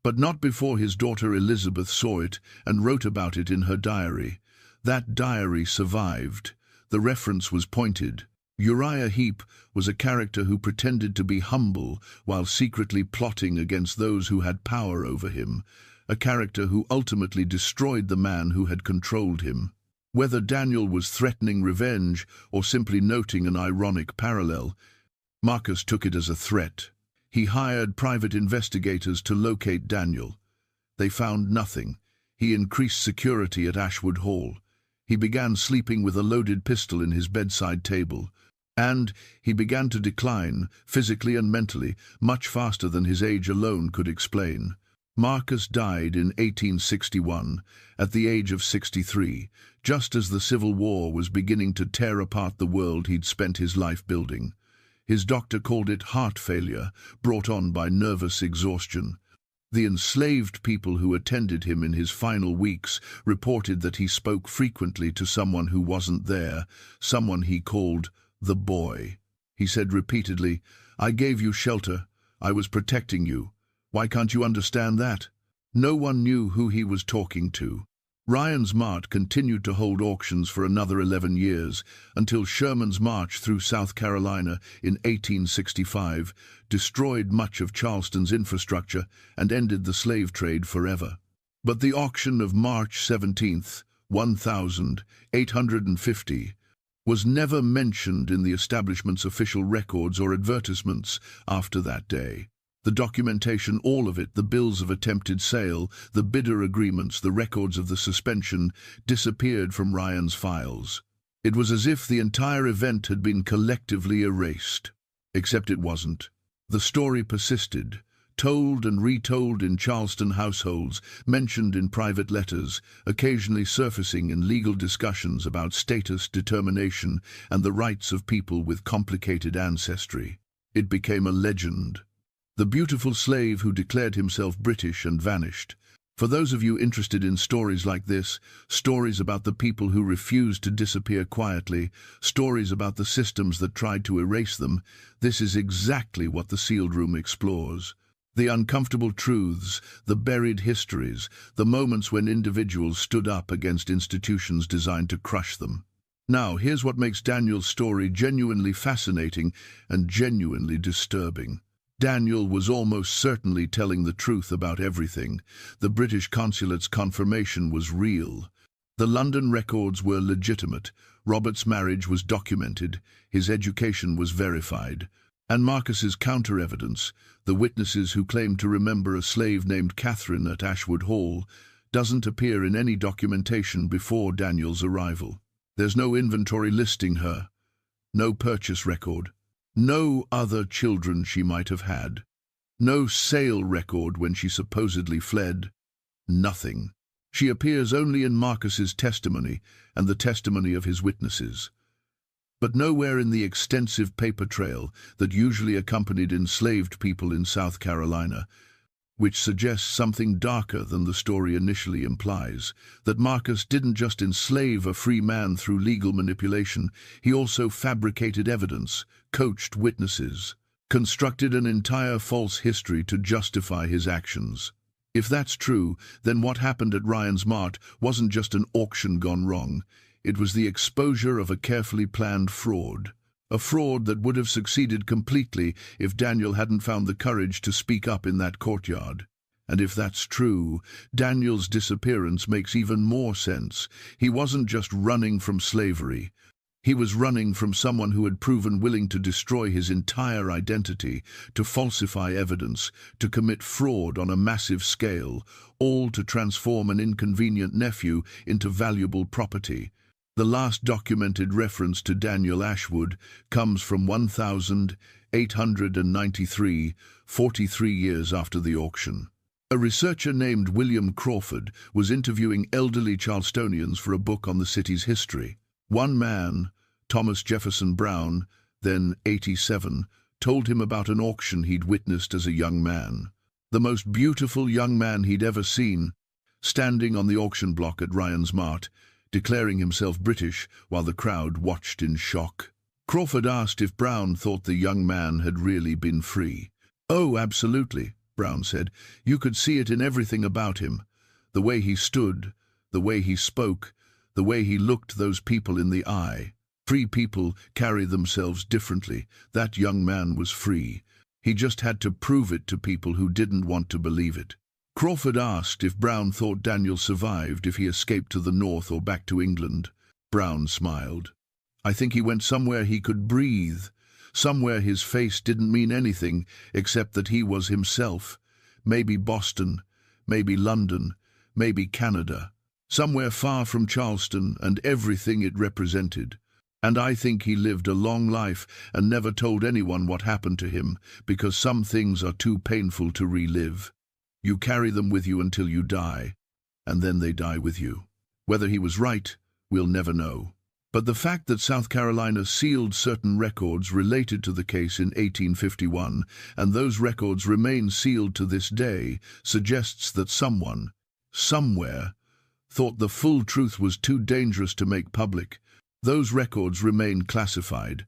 But not before his daughter Elizabeth saw it and wrote about it in her diary. That diary survived. The reference was pointed. Uriah Heep was a character who pretended to be humble while secretly plotting against those who had power over him, a character who ultimately destroyed the man who had controlled him. Whether Daniel was threatening revenge or simply noting an ironic parallel, Marcus took it as a threat. He hired private investigators to locate Daniel. They found nothing. He increased security at Ashwood Hall. He began sleeping with a loaded pistol in his bedside table. And he began to decline, physically and mentally, much faster than his age alone could explain. Marcus died in 1861, at the age of 63, just as the Civil War was beginning to tear apart the world he'd spent his life building. His doctor called it heart failure, brought on by nervous exhaustion. The enslaved people who attended him in his final weeks reported that he spoke frequently to someone who wasn't there, someone he called the boy. He said repeatedly, "I gave you shelter. I was protecting you. Why can't you understand that?" No one knew who he was talking to. Ryan's Mart continued to hold auctions for another 11 years, until Sherman's march through South Carolina in 1865 destroyed much of Charleston's infrastructure and ended the slave trade forever. But the auction of March 17th, 1850, was never mentioned in the establishment's official records or advertisements after that day. The documentation, all of it, the bills of attempted sale, the bidder agreements, the records of the suspension, disappeared from Ryan's files. It was as if the entire event had been collectively erased. Except it wasn't. The story persisted, told and retold in Charleston households, mentioned in private letters, occasionally surfacing in legal discussions about status, determination, and the rights of people with complicated ancestry. It became a legend. The beautiful slave who declared himself British and vanished. For those of you interested in stories like this, stories about the people who refused to disappear quietly, stories about the systems that tried to erase them, this is exactly what the Sealed Room explores. The uncomfortable truths, the buried histories, the moments when individuals stood up against institutions designed to crush them. Now, here's what makes Daniel's story genuinely fascinating and genuinely disturbing. Daniel was almost certainly telling the truth about everything. The British consulate's confirmation was real. The London records were legitimate. Robert's marriage was documented. His education was verified. And Marcus's counter-evidence, the witnesses who claimed to remember a slave named Catherine at Ashwood Hall, doesn't appear in any documentation before Daniel's arrival. There's no inventory listing her, no purchase record, no other children she might have had, no sale record when she supposedly fled, nothing. She appears only in Marcus's testimony and the testimony of his witnesses. But nowhere in the extensive paper trail that usually accompanied enslaved people in South Carolina, which suggests something darker than the story initially implies, that Marcus didn't just enslave a free man through legal manipulation, he also fabricated evidence, coached witnesses, constructed an entire false history to justify his actions. If that's true, then what happened at Ryan's Mart wasn't just an auction gone wrong. It was the exposure of a carefully planned fraud. A fraud that would have succeeded completely if Daniel hadn't found the courage to speak up in that courtyard. And if that's true, Daniel's disappearance makes even more sense. He wasn't just running from slavery. He was running from someone who had proven willing to destroy his entire identity, to falsify evidence, to commit fraud on a massive scale, all to transform an inconvenient nephew into valuable property. The last documented reference to Daniel Ashwood comes from 1893, 43 years after the auction. A researcher named William Crawford was interviewing elderly Charlestonians for a book on the city's history. One man, Thomas Jefferson Brown, then 87, told him about an auction he'd witnessed as a young man. The most beautiful young man he'd ever seen, standing on the auction block at Ryan's Mart, declaring himself British while the crowd watched in shock. Crawford asked if Brown thought the young man had really been free. "Oh, absolutely," Brown said. "You could see it in everything about him. The way he stood, the way he spoke, the way he looked those people in the eye. Free people carry themselves differently. That young man was free. He just had to prove it to people who didn't want to believe it. Crawford asked if Brown thought Daniel survived if he escaped to the north or back to England. Brown smiled. "I think he went somewhere he could breathe, somewhere his face didn't mean anything except that he was himself. Maybe Boston, maybe London, maybe Canada. Somewhere far from Charleston and everything it represented. And I think he lived a long life and never told anyone what happened to him, because some things are too painful to relive. You carry them with you until you die, and then they die with you." Whether he was right, we'll never know. But the fact that South Carolina sealed certain records related to the case in 1851, and those records remain sealed to this day, suggests that someone, somewhere, thought the full truth was too dangerous to make public. Those records remain classified.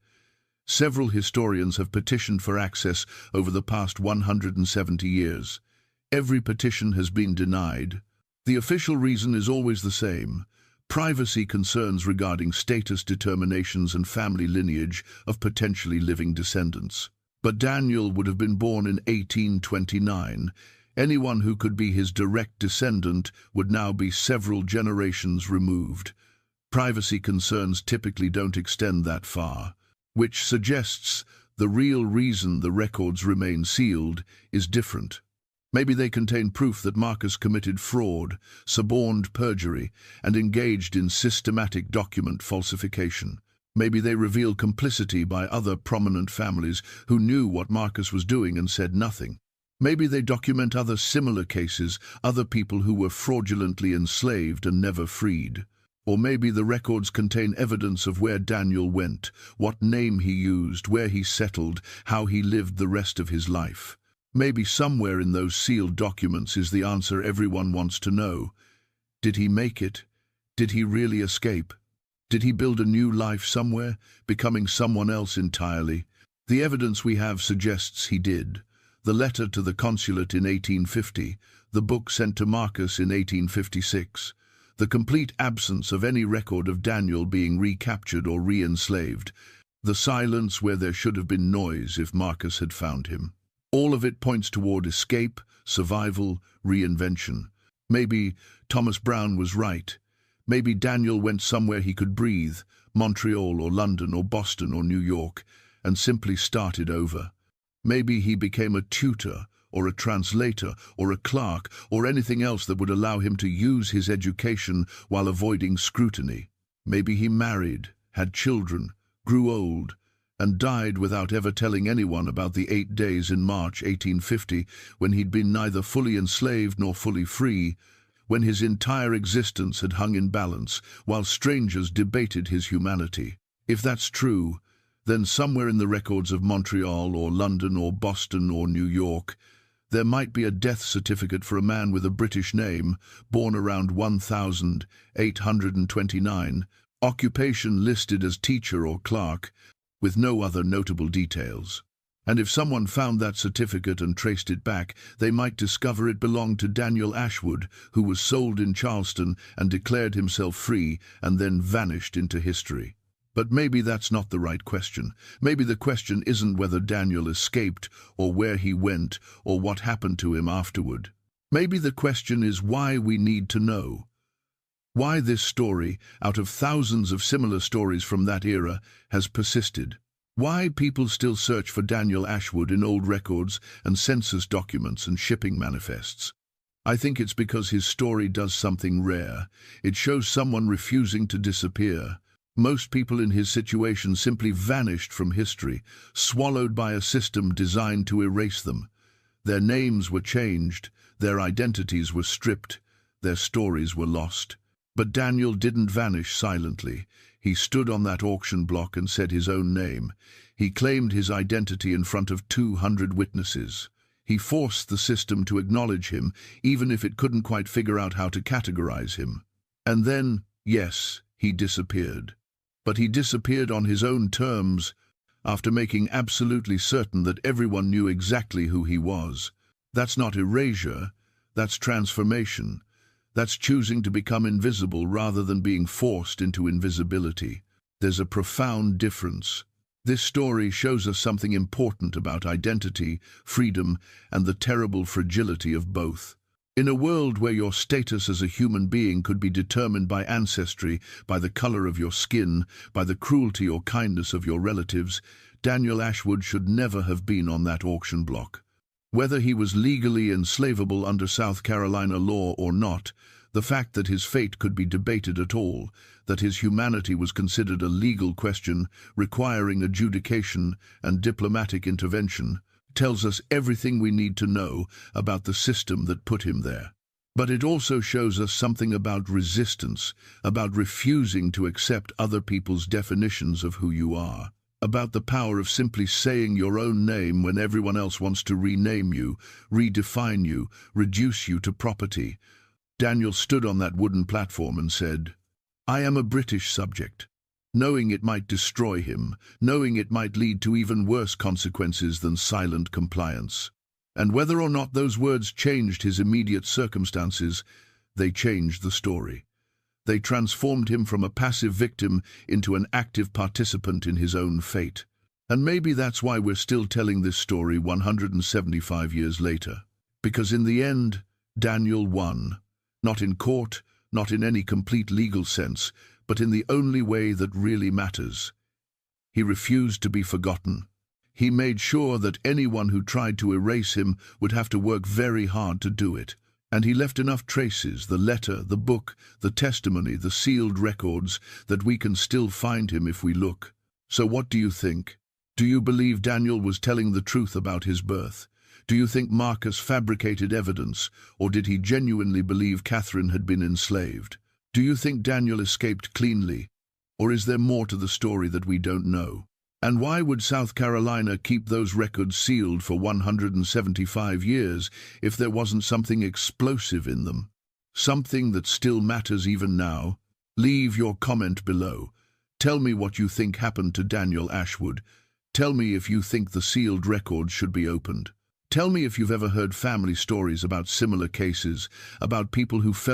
Several historians have petitioned for access over the past 170 years. Every petition has been denied. The official reason is always the same: privacy concerns regarding status determinations and family lineage of potentially living descendants. But Daniel would have been born in 1829. Anyone who could be his direct descendant would now be several generations removed. Privacy concerns typically don't extend that far, which suggests the real reason the records remain sealed is different. Maybe they contain proof that Marcus committed fraud, suborned perjury, and engaged in systematic document falsification. Maybe they reveal complicity by other prominent families who knew what Marcus was doing and said nothing. Maybe they document other similar cases, other people who were fraudulently enslaved and never freed. Or maybe the records contain evidence of where Daniel went, what name he used, where he settled, how he lived the rest of his life. Maybe somewhere in those sealed documents is the answer everyone wants to know. Did he make it? Did he really escape? Did he build a new life somewhere, becoming someone else entirely? The evidence we have suggests he did. The letter to the consulate in 1850, the book sent to Marcus in 1856, the complete absence of any record of Daniel being recaptured or re-enslaved, the silence where there should have been noise if Marcus had found him. All of it points toward escape, survival, reinvention. Maybe Thomas Brown was right. Maybe Daniel went somewhere he could breathe, Montreal or London or Boston or New York, and simply started over. Maybe he became a tutor, or a translator, or a clerk, or anything else that would allow him to use his education while avoiding scrutiny. Maybe he married, had children, grew old, and died without ever telling anyone about the 8 days in March 1850 when he'd been neither fully enslaved nor fully free, when his entire existence had hung in balance while strangers debated his humanity. If that's true, then somewhere in the records of Montreal or London or Boston or New York, there might be a death certificate for a man with a British name, born around 1829, occupation listed as teacher or clerk, with no other notable details. And if someone found that certificate and traced it back, they might discover it belonged to Daniel Ashwood, who was sold in Charleston and declared himself free and then vanished into history. But maybe that's not the right question. Maybe the question isn't whether Daniel escaped, or where he went, or what happened to him afterward. Maybe the question is why we need to know. Why this story, out of thousands of similar stories from that era, has persisted. Why people still search for Daniel Ashwood in old records and census documents and shipping manifests. I think it's because his story does something rare. It shows someone refusing to disappear. Most people in his situation simply vanished from history, swallowed by a system designed to erase them. Their names were changed, their identities were stripped, their stories were lost. But Daniel didn't vanish silently. He stood on that auction block and said his own name. He claimed his identity in front of 200 witnesses. He forced the system to acknowledge him, even if it couldn't quite figure out how to categorize him. And then, yes, he disappeared. But he disappeared on his own terms, after making absolutely certain that everyone knew exactly who he was. That's not erasure, that's transformation. That's choosing to become invisible rather than being forced into invisibility. There's a profound difference. This story shows us something important about identity, freedom, and the terrible fragility of both. In a world where your status as a human being could be determined by ancestry, by the color of your skin, by the cruelty or kindness of your relatives, Daniel Ashwood should never have been on that auction block. Whether he was legally enslavable under South Carolina law or not, the fact that his fate could be debated at all, that his humanity was considered a legal question requiring adjudication and diplomatic intervention, tells us everything we need to know about the system that put him there. But it also shows us something about resistance, about refusing to accept other people's definitions of who you are, about the power of simply saying your own name when everyone else wants to rename you, redefine you, reduce you to property. Daniel stood on that wooden platform and said, "I am a British subject," knowing it might destroy him, knowing it might lead to even worse consequences than silent compliance. And whether or not those words changed his immediate circumstances, they changed the story. They transformed him from a passive victim into an active participant in his own fate. And maybe that's why we're still telling this story 175 years later. Because in the end, Daniel won. Not in court, not in any complete legal sense, but in the only way that really matters. He refused to be forgotten. He made sure that anyone who tried to erase him would have to work very hard to do it. And he left enough traces, the letter, the book, the testimony, the sealed records, that we can still find him if we look. So what do you think? Do you believe Daniel was telling the truth about his birth? Do you think Marcus fabricated evidence, or did he genuinely believe Catherine had been enslaved? Do you think Daniel escaped cleanly, or is there more to the story that we don't know? And why would South Carolina keep those records sealed for 175 years if there wasn't something explosive in them? Something that still matters even now? Leave your comment below. Tell me what you think happened to Daniel Ashwood. Tell me if you think the sealed records should be opened. Tell me if you've ever heard family stories about similar cases, about people who felt